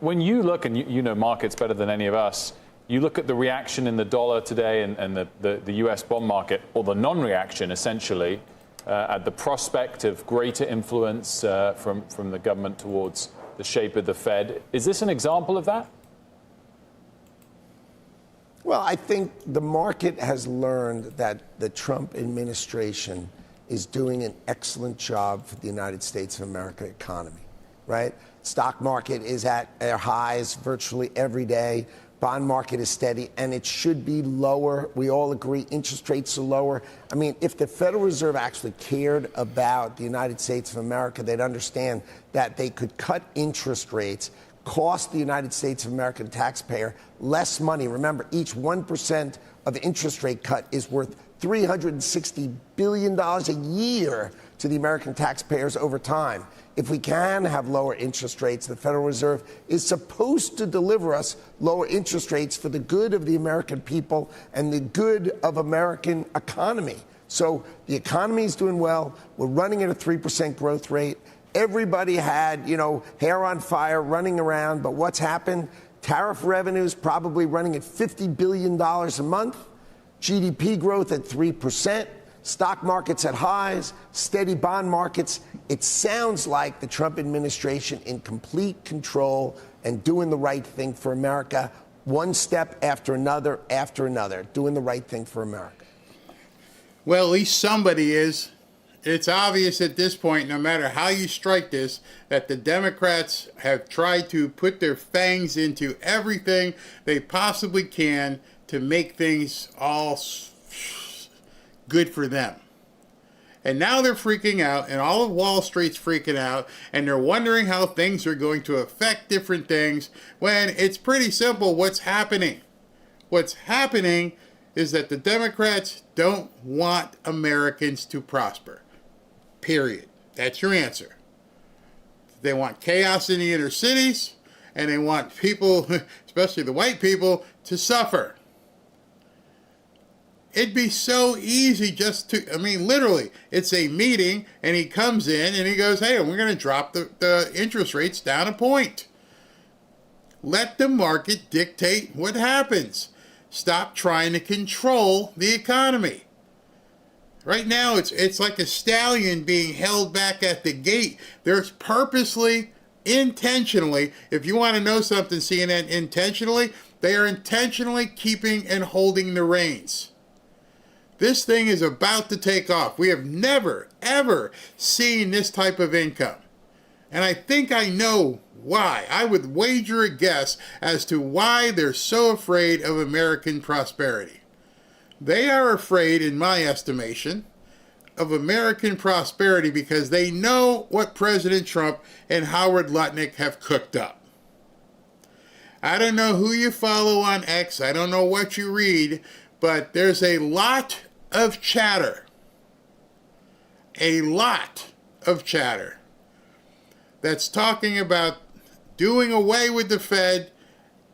When you look, and you know markets better than any of us, you look at the reaction in the dollar today and the U.S. bond market, or the non-reaction, essentially, at the prospect of greater influence from the government towards the shape of the Fed. Is this an example of that? Well, I think the market has learned that the Trump administration is doing an excellent job for the United States of America economy, right? Stock market is at their highs virtually every day. Bond market is steady, and it should be lower. We all agree interest rates are lower. I mean, if the Federal Reserve actually cared about the United States of America, they'd understand that they could cut interest rates, cost the United States of American taxpayer less money. Remember, each 1% of interest rate cut is worth $360 billion a year to the American taxpayers over time. If we can have lower interest rates, the Federal Reserve is supposed to deliver us lower interest rates for the good of the American people and the good of American economy. So the economy is doing well. We're running at a 3% growth rate. Everybody had, hair on fire running around. But what's happened? Tariff revenues probably running at $50 billion a month. GDP growth at 3%. Stock markets at highs, steady bond markets. It sounds like the Trump administration in complete control and doing the right thing for America, one step after another, doing the right thing for America. Well, at least somebody is. It's obvious at this point, no matter how you strike this, that the Democrats have tried to put their fangs into everything they possibly can to make things all good for them. And now they're freaking out, and all of Wall Street's freaking out, and they're wondering how things are going to affect different things, when it's pretty simple what's happening. What's happening is that the Democrats don't want Americans to prosper. Period. That's your answer. They want chaos in the inner cities, and they want people, especially the white people, to suffer. It'd be so easy just to, literally, it's a meeting, and he comes in and he goes, hey, we're going to drop the interest rates down a point. Let the market dictate what happens. Stop trying to control the economy. Right now, it's like a stallion being held back at the gate. There's purposely, intentionally, if you want to know something, CNN, intentionally, they are intentionally keeping and holding the reins. This thing is about to take off. We have never, ever seen this type of income. And I think I know why. I would wager a guess as to why they're so afraid of American prosperity. They are afraid, in my estimation, of American prosperity because they know what President Trump and Howard Lutnick have cooked up. I don't know who you follow on X. I don't know what you read. But there's a lot of chatter that's talking about doing away with the Fed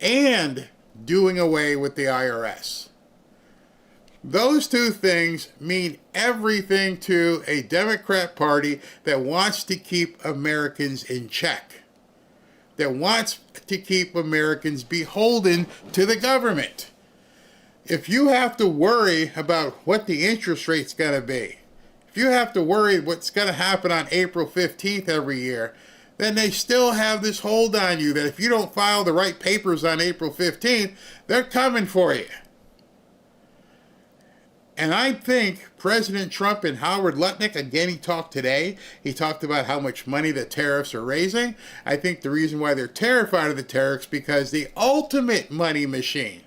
and doing away with the IRS. Those two things mean everything to a Democrat Party that wants to keep Americans in check, that wants to keep Americans beholden to the government. If you have to worry about what the interest rate's going to be, if you have to worry what's going to happen on April 15th every year, then they still have this hold on you that if you don't file the right papers on April 15th, they're coming for you. And I think President Trump and Howard Lutnick, again, he talked today, he talked about how much money the tariffs are raising. I think the reason why they're terrified of the tariffs because the ultimate money machine,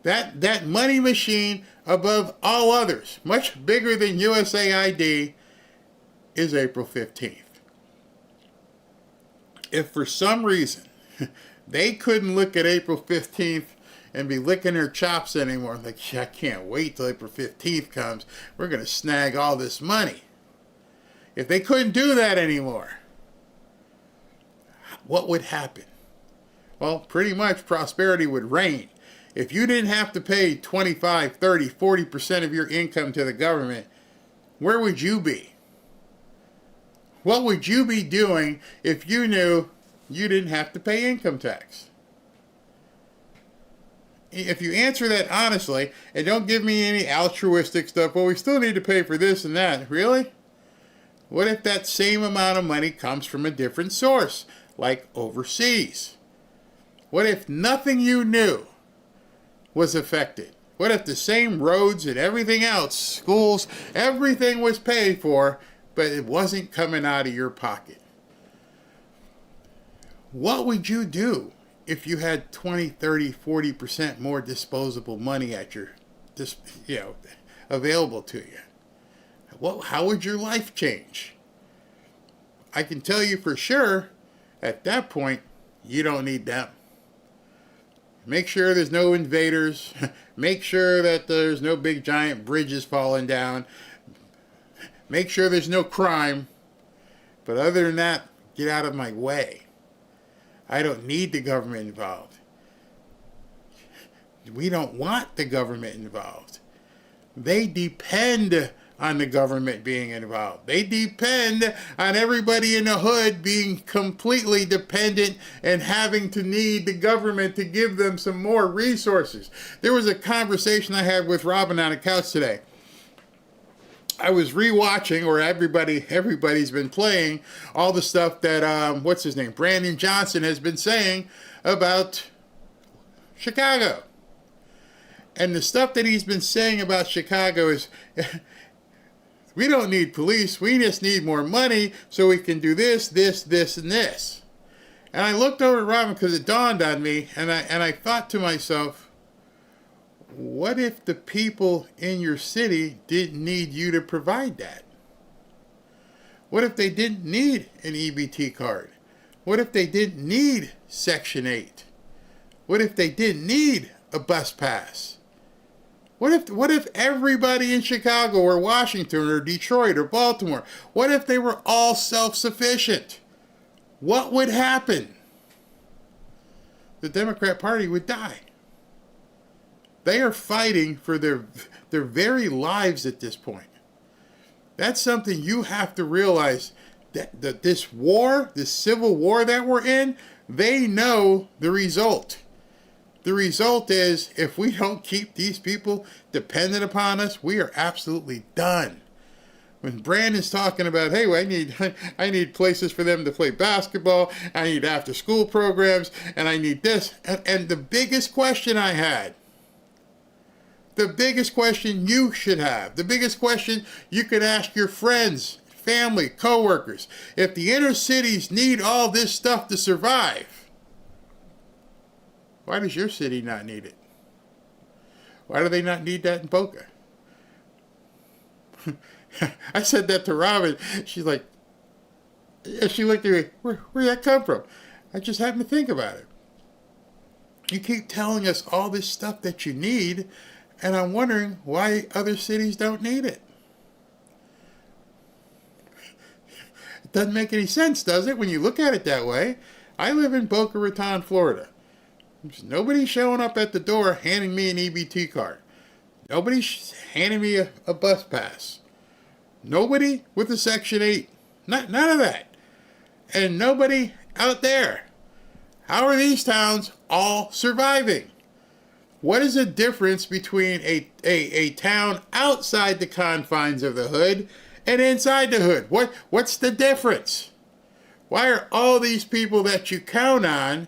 that money machine above all others, much bigger than USAID, is April 15th. If for some reason they couldn't look at April 15th and be licking their chops anymore, like, I can't wait till April 15th comes, we're going to snag all this money. If they couldn't do that anymore, what would happen? Well, pretty much prosperity would reign. If you didn't have to pay 25, 30, 40% of your income to the government, where would you be? What would you be doing if you knew you didn't have to pay income tax? If you answer that honestly, and don't give me any altruistic stuff, well, we still need to pay for this and that. Really? What if that same amount of money comes from a different source, like overseas? What if nothing you knew was affected? What if the same roads and everything else, schools, everything was paid for, but it wasn't coming out of your pocket? What would you do if you had 20, 30, 40% more disposable money at your, available to you? How would your life change? I can tell you for sure, at that point, you don't need them. Make sure there's no invaders. Make sure that there's no big giant bridges falling down. Make sure there's no crime. But other than that, get out of my way. I don't need the government involved. We don't want the government involved. They depend on the government being involved. They depend on everybody in the hood being completely dependent and having to need the government to give them some more resources. There was a conversation I had with Robin on the couch today. I was rewatching, or everybody's been playing all the stuff that Brandon Johnson has been saying about Chicago. And the stuff that he's been saying about Chicago is, we don't need police, we just need more money so we can do this, this, this, and this. And I looked over at Robin because it dawned on me, and I thought to myself, what if the people in your city didn't need you to provide that? What if they didn't need an EBT card? What if they didn't need Section 8? What if they didn't need a bus pass? What if everybody in Chicago or Washington or Detroit or Baltimore, what if they were all self-sufficient? What would happen? The Democrat Party would die. They are fighting for their very lives at this point. That's something you have to realize, that this war, this civil war that we're in, they know the result. The result is, if we don't keep these people dependent upon us, we are absolutely done. When Brandon's talking about, hey, I need places for them to play basketball, I need after school programs, and I need this. And the biggest question I had, the biggest question you should have, the biggest question you could ask your friends, family, coworkers, if the inner cities need all this stuff to survive, why does your city not need it? Why do they not need that in Boca? I said that to Robin. She's like, she looked at me, where'd that come from? I just happened to think about it. You keep telling us all this stuff that you need, and I'm wondering why other cities don't need it. It doesn't make any sense, does it, when you look at it that way? I live in Boca Raton, Florida. There's nobody showing up at the door handing me an EBT card. Nobody's handing me a bus pass. Nobody with a Section 8. None of that. And nobody out there. How are these towns all surviving? What is the difference between a town outside the confines of the hood and inside the hood? What's the difference? Why are all these people that you count on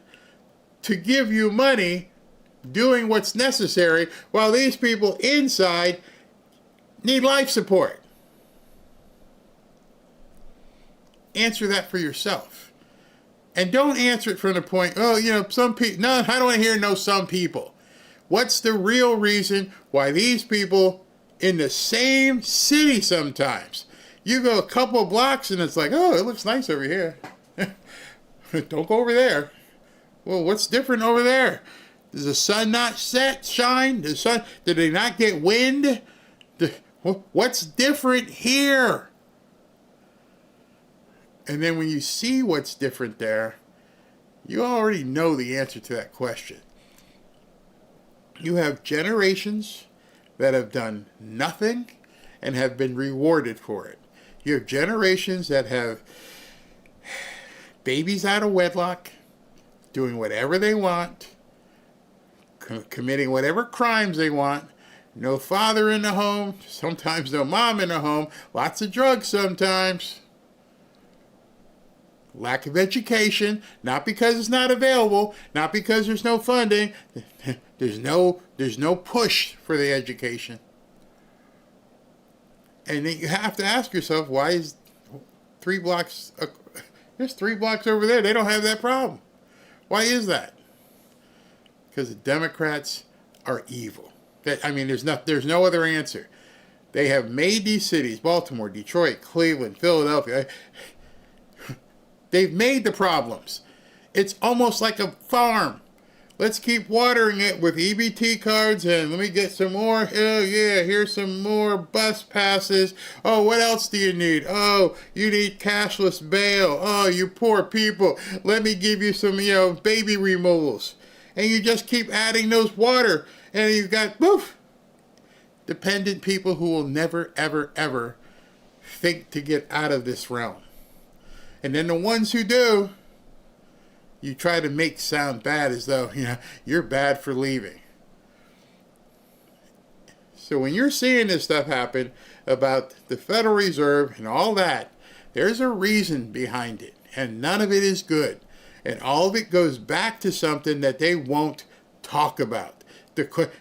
to give you money doing what's necessary while these people inside need life support? Answer that for yourself. And don't answer it from the point, oh, some people. No, I don't want to hear some people. What's the real reason why these people in the same city sometimes, you go a couple of blocks and it's like, oh, it looks nice over here. Don't go over there. Well, what's different over there? Does the sun not shine? Did they not get wind? What's different here? And then when you see what's different there, you already know the answer to that question. You have generations that have done nothing and have been rewarded for it. You have generations that have babies out of wedlock, doing whatever they want, committing whatever crimes they want, no father in the home, sometimes no mom in the home, lots of drugs sometimes. Lack of education, not because it's not available, not because there's no funding. There's no push for the education. And then you have to ask yourself, why is 3 blocks, there's 3 blocks over there, they don't have that problem. Why is that? Because the Democrats are evil. There's no other answer. They have made these cities, Baltimore, Detroit, Cleveland, Philadelphia, they've made the problems. It's almost like a farm. Let's keep watering it with EBT cards and let me get some more. Oh yeah, here's some more bus passes. Oh, what else do you need? Oh, you need cashless bail. Oh, you poor people. Let me give you some, baby removals. And you just keep adding those water. And you've got, dependent people who will never, ever, ever think to get out of this realm. And then the ones who do, you try to make sound bad as though, you're bad for leaving. So when you're seeing this stuff happen about the Federal Reserve and all that, there's a reason behind it. And none of it is good. And all of it goes back to something that they won't talk about.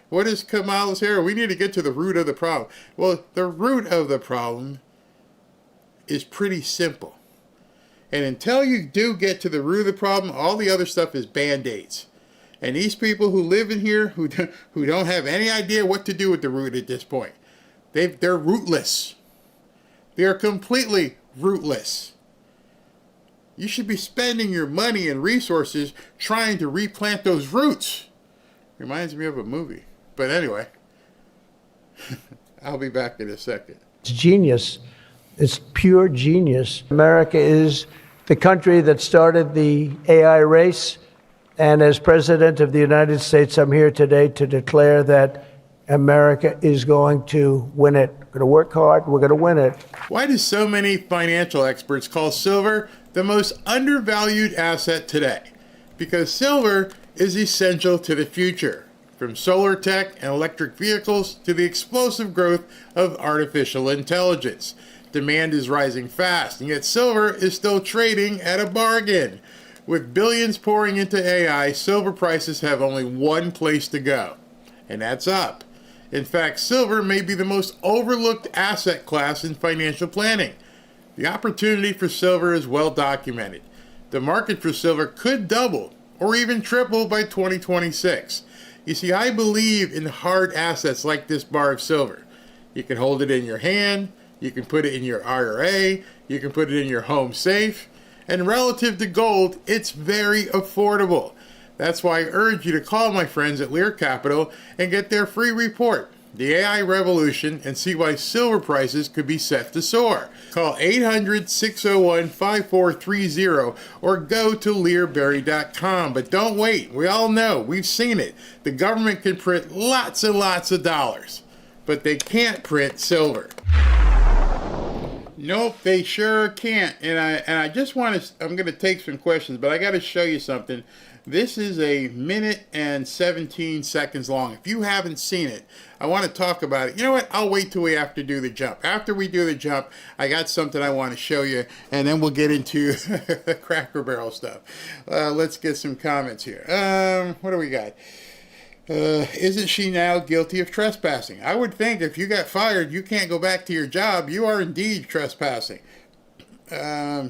What is Kamala's here? We need to get to the root of the problem. Well, the root of the problem is pretty simple. And until you do get to the root of the problem, all the other stuff is Band-Aids. And these people who live in here, who don't have any idea what to do with the root at this point, they're rootless. They're completely rootless. You should be spending your money and resources trying to replant those roots. Reminds me of a movie. But anyway, I'll be back in a second. It's genius. It's pure genius. America is the country that started the AI race. And as President of the United States, I'm here today to declare that America is going to win it. We're going to work hard. We're going to win it. Why do so many financial experts call silver the most undervalued asset today? Because silver is essential to the future, from solar tech and electric vehicles to the explosive growth of artificial intelligence. Demand is rising fast, and yet silver is still trading at a bargain. With billions pouring into AI, silver prices have only one place to go, and that's up. In fact, silver may be the most overlooked asset class in financial planning. The opportunity for silver is well documented. The market for silver could double or even triple by 2026. You see, I believe in hard assets like this bar of silver. You can hold it in your hand, you can put it in your IRA, you can put it in your home safe, and relative to gold, it's very affordable. That's why I urge you to call my friends at Lear Capital and get their free report, The AI Revolution, and see why silver prices could be set to soar. Call 800-601-5430 or go to learberry.com. But don't wait. We all know. We've seen it. The government can print lots and lots of dollars. but they can't print silver. Nope, they sure can't. And I just want to, I'm going to take some questions, but I got to show you something. This is a minute and 17 seconds long. If you haven't seen it, I want to talk about it. You know what? I'll wait till we have to do the jump. After we do the jump, I got something I want to show you, and then we'll get into the Cracker Barrel stuff. Let's get some comments here. What do we got? Isn't she now guilty of trespassing? I would think if you got fired, you can't go back to your job. You are indeed trespassing.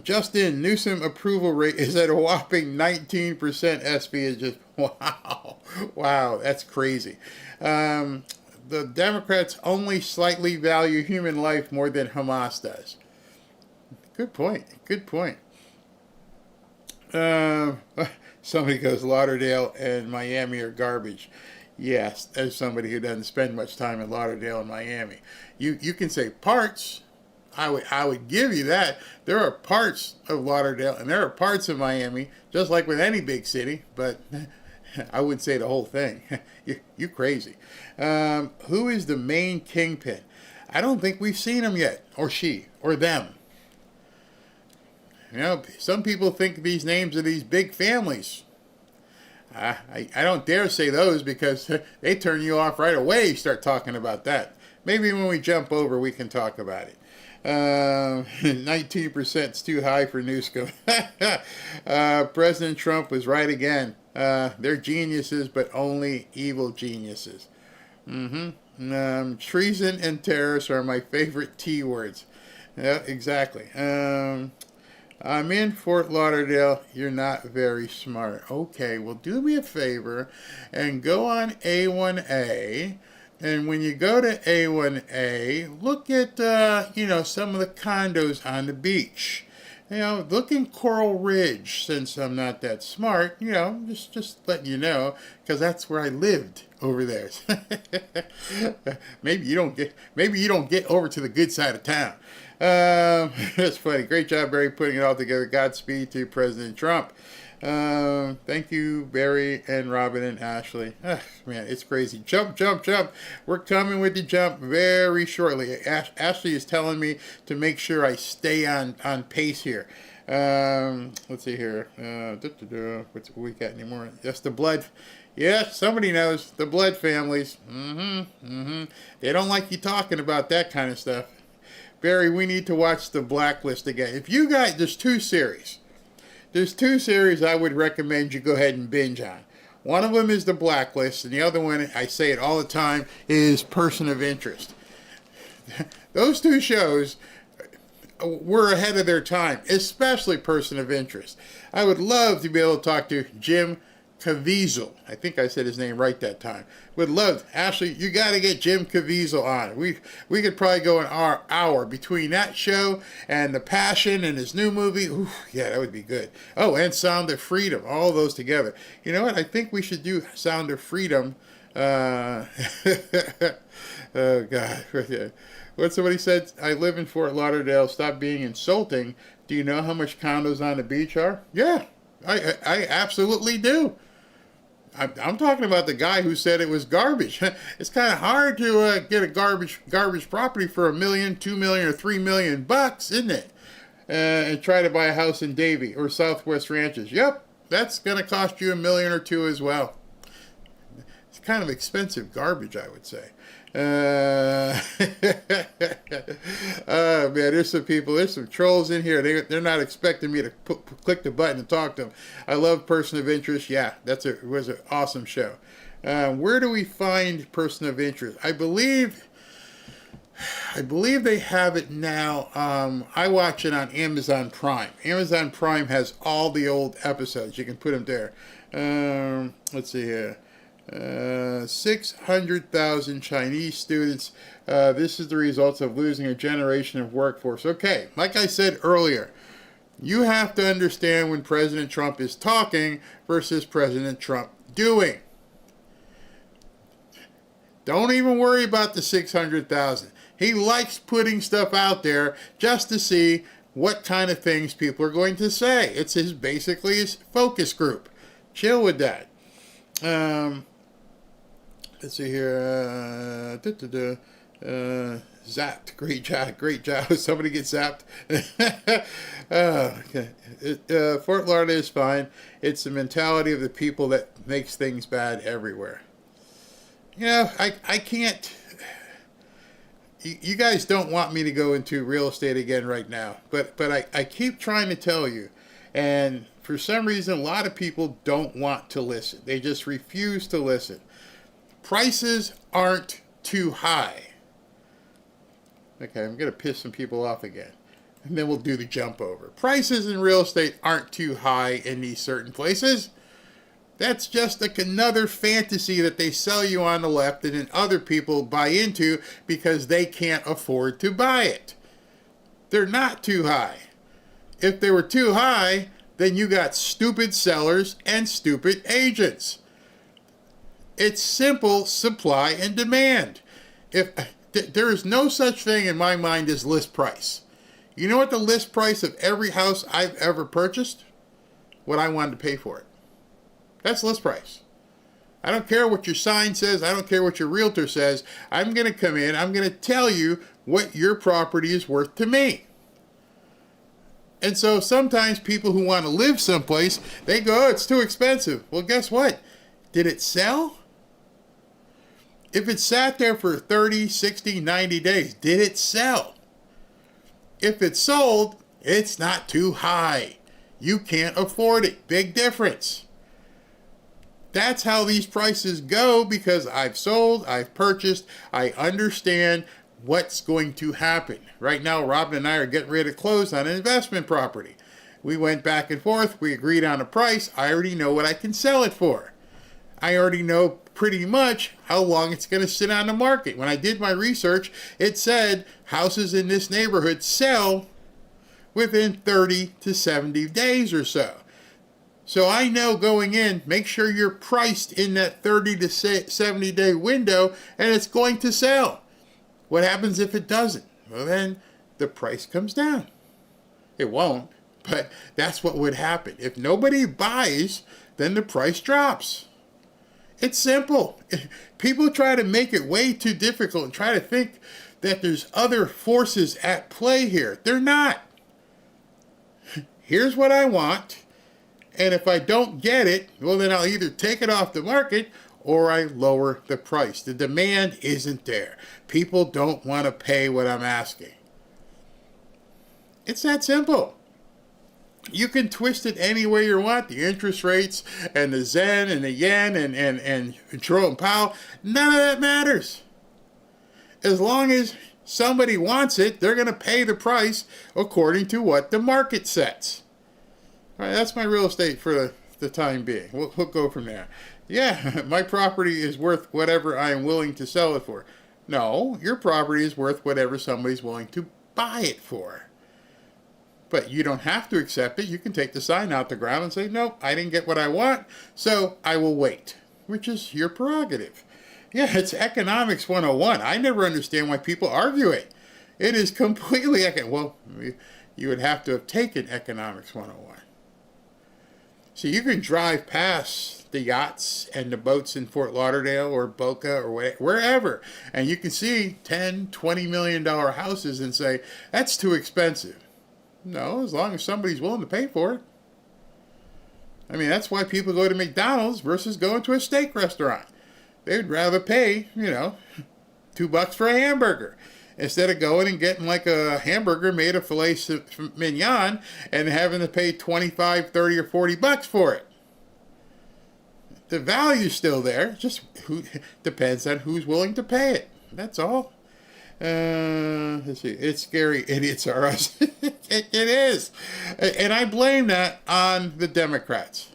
Justin, Newsom approval rate is at a whopping 19%. SB is just, wow. Wow, that's crazy. The Democrats only slightly value human life more than Hamas does. Good point. Good point. Somebody goes, Lauderdale and Miami are garbage. Yes, as somebody who doesn't spend much time in Lauderdale and Miami. You can say parts. I would give you that. There are parts of Lauderdale and there are parts of Miami, just like with any big city, but I wouldn't say the whole thing. You crazy. Who is the main kingpin? I don't think we've seen him yet, or she, or them. You know, some people think these names are these big families. I don't dare say those because they turn you off right away. You start talking about that. Maybe when we jump over, we can talk about it. 19% is too high for Newsom. President Trump was right again. They're geniuses, but only evil geniuses. Treason and terrorists are my favorite T words. Yeah, exactly. I'm in Fort Lauderdale. You're not very smart. Okay, well, do me a favor and go on A1A. And when you go to A1A, look at, some of the condos on the beach. You know, look in Coral Ridge, since I'm not that smart, just letting you know, because that's where I lived over there. Maybe you don't get over to the good side of town. That's funny. Great job, Barry, putting it all together. Godspeed to President Trump. Thank you, Barry and Robin and Ashley. Man, it's crazy. Jump, jump, jump. We're coming with the jump very shortly. Ashley is telling me to make sure I stay on pace here. Let's see here. What we got anymore? Yes, the blood. Yes, somebody knows. The blood families. They don't like you talking about that kind of stuff. Barry, we need to watch The Blacklist again. If you guys, there's two series I would recommend you go ahead and binge on. One of them is The Blacklist, and the other one, I say it all the time, is Person of Interest. Those two shows were ahead of their time, especially Person of Interest. I would love to be able to talk to Jim Caviezel. I think I said his name right that time. Would love, Ashley, you got to get Jim Caviezel on. We could probably go an hour between that show and The Passion and his new movie. Ooh, yeah, that would be good. Oh, and Sound of Freedom, all those together. You know what? I think we should do Sound of Freedom. Oh, God. What somebody said, I live in Fort Lauderdale. Stop being insulting. Do you know how much condos on the beach are? Yeah, I absolutely do. I'm talking about the guy who said it was garbage. It's kind of hard to get a garbage property for $1 million, $2 million, or $3 million bucks, isn't it? And try to buy a house in Davie or Southwest Ranches. Yep, that's going to cost you $1 million or $2 million as well. It's kind of expensive garbage, I would say. Oh man, there's some trolls in here. They're not expecting me to click the button and talk to them. I love Person of Interest. Yeah, it was an awesome show. Where do we find Person of Interest? I believe they have it now. I watch it on Amazon Prime. Amazon Prime has all the old episodes. You can put them there. Let's see here. 600,000 Chinese students. This is the results of losing a generation of workforce. Okay, like I said earlier, you have to understand when President Trump is talking versus President Trump doing. Don't even worry about the 600,000. He likes putting stuff out there just to see what kind of things people are going to say. It's basically his focus group. Chill with that. Let's see here. Zapped. Great job. Great job. Somebody get zapped. Okay. Fort Lauderdale is fine. It's the mentality of the people that makes things bad everywhere. You know, I can't. You guys don't want me to go into real estate again right now, but I keep trying to tell you, and for some reason, a lot of people don't want to listen. They just refuse to listen. Prices aren't too high. Okay, I'm going to piss some people off again. And then we'll do the jump over. Prices in real estate aren't too high in these certain places. That's just like another fantasy that they sell you on the left and then other people buy into because they can't afford to buy it. They're not too high. If they were too high, then you got stupid sellers and stupid agents. It's simple supply and demand. There is no such thing in my mind as list price. You know what the list price of every house I've ever purchased? What I wanted to pay for it. That's list price. I don't care what your sign says. I don't care what your realtor says. I'm going to come in. I'm going to tell you what your property is worth to me. And so sometimes people who want to live someplace, they go, oh, it's too expensive. Well, guess what? Did it sell? If it sat there for 30, 60, 90 days, did it sell? If it sold, it's not too high. You can't afford it. Big difference. That's how these prices go because I've sold, I've purchased, I understand what's going to happen. Right now, Robin and I are getting ready to close on an investment property. We went back and forth. We agreed on a price. I already know what I can sell it for. I already know pretty much how long it's going to sit on the market. When I did my research, it said houses in this neighborhood sell within 30 to 70 days or so. So I know going in, make sure you're priced in that 30 to 70 day window and it's going to sell. What happens if it doesn't? Well, then the price comes down. It won't, but that's what would happen. If nobody buys, then the price drops. It's simple. People try to make it way too difficult and try to think that there's other forces at play here. They're not. Here's what I want. And if I don't get it, well, then I'll either take it off the market or I lower the price. The demand isn't there. People don't want to pay what I'm asking. It's that simple. You can twist it any way you want. The interest rates and the Zen and the Yen and Jerome Powell, none of that matters. As long as somebody wants it, they're going to pay the price according to what the market sets. All right, that's my real estate for the time being. We'll go from there. Yeah, my property is worth whatever I am willing to sell it for. No, your property is worth whatever somebody's willing to buy it for. But you don't have to accept it. You can take the sign out the ground and say, nope, I didn't get what I want, so I will wait, which is your prerogative. Yeah, it's economics 101. I never understand why people argue it. It is completely, well, you would have to have taken economics 101. So you can drive past the yachts and the boats in Fort Lauderdale or Boca or wherever, and you can see $10, $20 million houses and say, that's too expensive. No, as long as somebody's willing to pay for it. I mean, that's why people go to McDonald's versus going to a steak restaurant. They'd rather pay, $2 for a hamburger instead of going and getting like a hamburger made of filet mignon and having to pay $25, $30, or $40 for it. The value's still there, just depends on who's willing to pay it. That's all. Let's see. It's scary. Idiots are us. It is. And I blame that on the Democrats.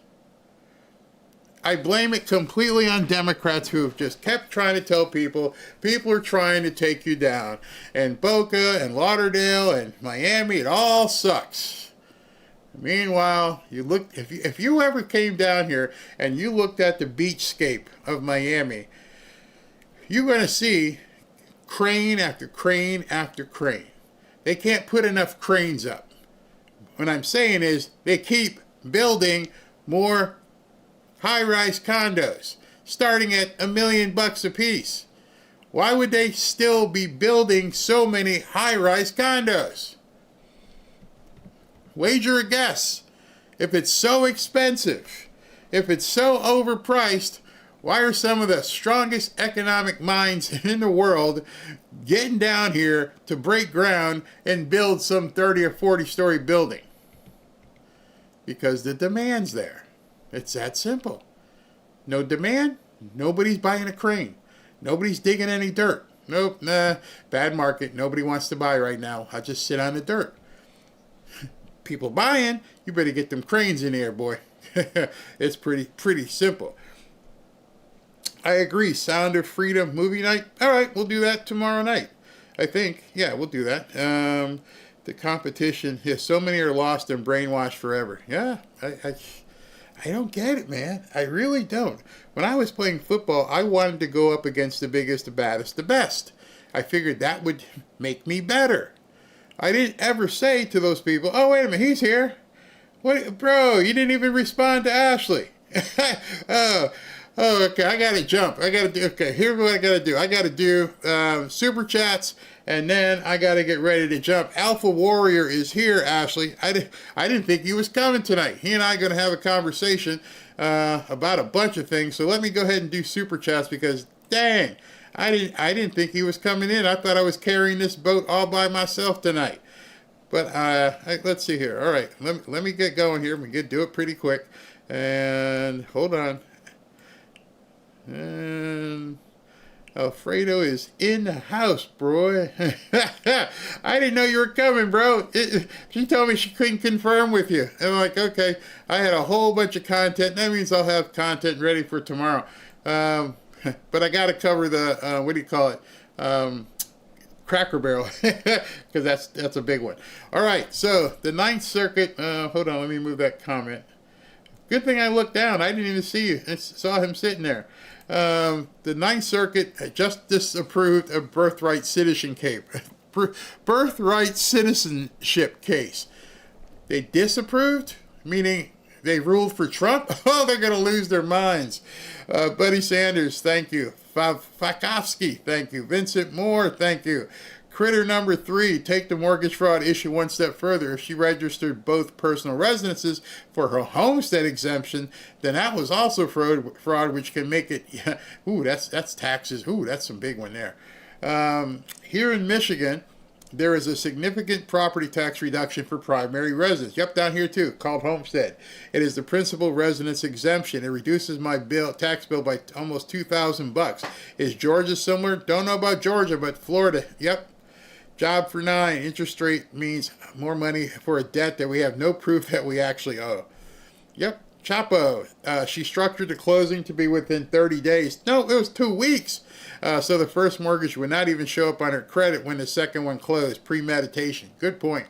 I blame it completely on Democrats who have just kept trying to tell people are trying to take you down. And Boca and Lauderdale and Miami, it all sucks. Meanwhile, if you ever came down here and you looked at the beachscape of Miami, you're going to see crane after crane after crane. They can't put enough cranes up. What I'm saying is they keep building more high-rise condos, starting at $1 million a piece. Why would they still be building so many high-rise condos? Wager a guess. If it's so expensive, if it's so overpriced, why are some of the strongest economic minds in the world getting down here to break ground and build some 30 or 40-story building? Because the demand's there. It's that simple. No demand, nobody's buying a crane. Nobody's digging any dirt. Nope, nah, bad market. Nobody wants to buy right now. I'll just sit on the dirt. People buying, you better get them cranes in here, boy. It's pretty simple. I agree. Sound of Freedom movie night. All right, we'll do that tomorrow night. I think. Yeah, we'll do that. The competition. Yeah, so many are lost and brainwashed forever. Yeah, I don't get it, man. I really don't. When I was playing football, I wanted to go up against the biggest, the baddest, the best. I figured that would make me better. I didn't ever say to those people, "Oh, wait a minute, he's here." What, bro? You didn't even respond to Ashley. Oh, okay. I gotta jump. Okay, here's what I gotta do. I gotta do super chats, and then I gotta get ready to jump. Alpha Warrior is here, Ashley. I didn't think he was coming tonight. He and I are gonna have a conversation about a bunch of things. So let me go ahead and do super chats because, dang, I didn't think he was coming in. I thought I was carrying this boat all by myself tonight. But let's see here. All right, let me get going here. We can do it pretty quick. And hold on. And Alfredo is in the house, bro. I didn't know you were coming, bro. She told me she couldn't confirm with you. I'm like, okay. I had a whole bunch of content. That means I'll have content ready for tomorrow. But I got to cover the, what do you call it? Cracker Barrel, because that's a big one. All right, so the Ninth Circuit. Hold on, let me move that comment. Good thing I looked down. I didn't even see you. I saw him sitting there. The Ninth Circuit just disapproved a birthright citizenship case. They disapproved, meaning they ruled for Trump. Oh, they're going to lose their minds. Buddy Sanders, thank you. Fakovsky, thank you. Vincent Moore, thank you. Critter number 3, take the mortgage fraud issue one step further. If she registered both personal residences for her homestead exemption, then that was also fraud, which can make it, yeah, ooh, that's taxes. Ooh, that's some big one there. Here in Michigan, there is a significant property tax reduction for primary residents. Yep, down here too, called homestead. It is the principal residence exemption. It reduces my tax bill by almost $2,000. Is Georgia similar? Don't know about Georgia, but Florida, yep. Job for 9. Interest rate means more money for a debt that we have no proof that we actually owe. Yep. Chapo. She structured the closing to be within 30 days. No, it was 2 weeks. So the first mortgage would not even show up on her credit when the second one closed. Premeditation. Good point.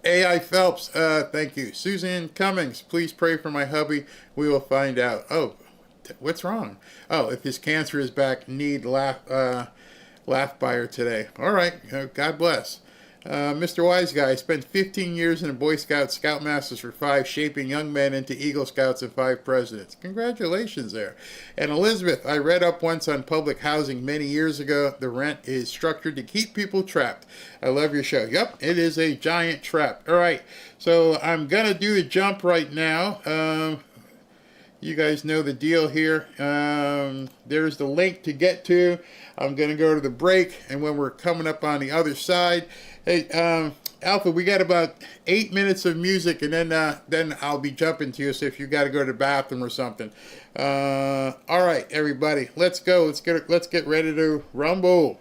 A.I. Phelps. Thank you. Suzanne Cummings. Please pray for my hubby. We will find out. Oh, what's wrong? Oh, if his cancer is back, need laugh by her today. All right. God bless. Mr. Wise Guy spent 15 years in a Boy Scout Scoutmasters for 5, shaping young men into Eagle Scouts and 5 presidents. Congratulations there. And Elizabeth, I read up once on public housing many years ago. The rent is structured to keep people trapped. I love your show. Yep, it is a giant trap. All right, so I'm going to do the jump right now. You guys know the deal here. There's the link to get to. I'm going to go to the break, and when we're coming up on the other side, hey, Alpha, we got about 8 minutes of music, and then I'll be jumping to you. So if you got to go to the bathroom or something, all right, everybody, let's go. Let's get ready to rumble.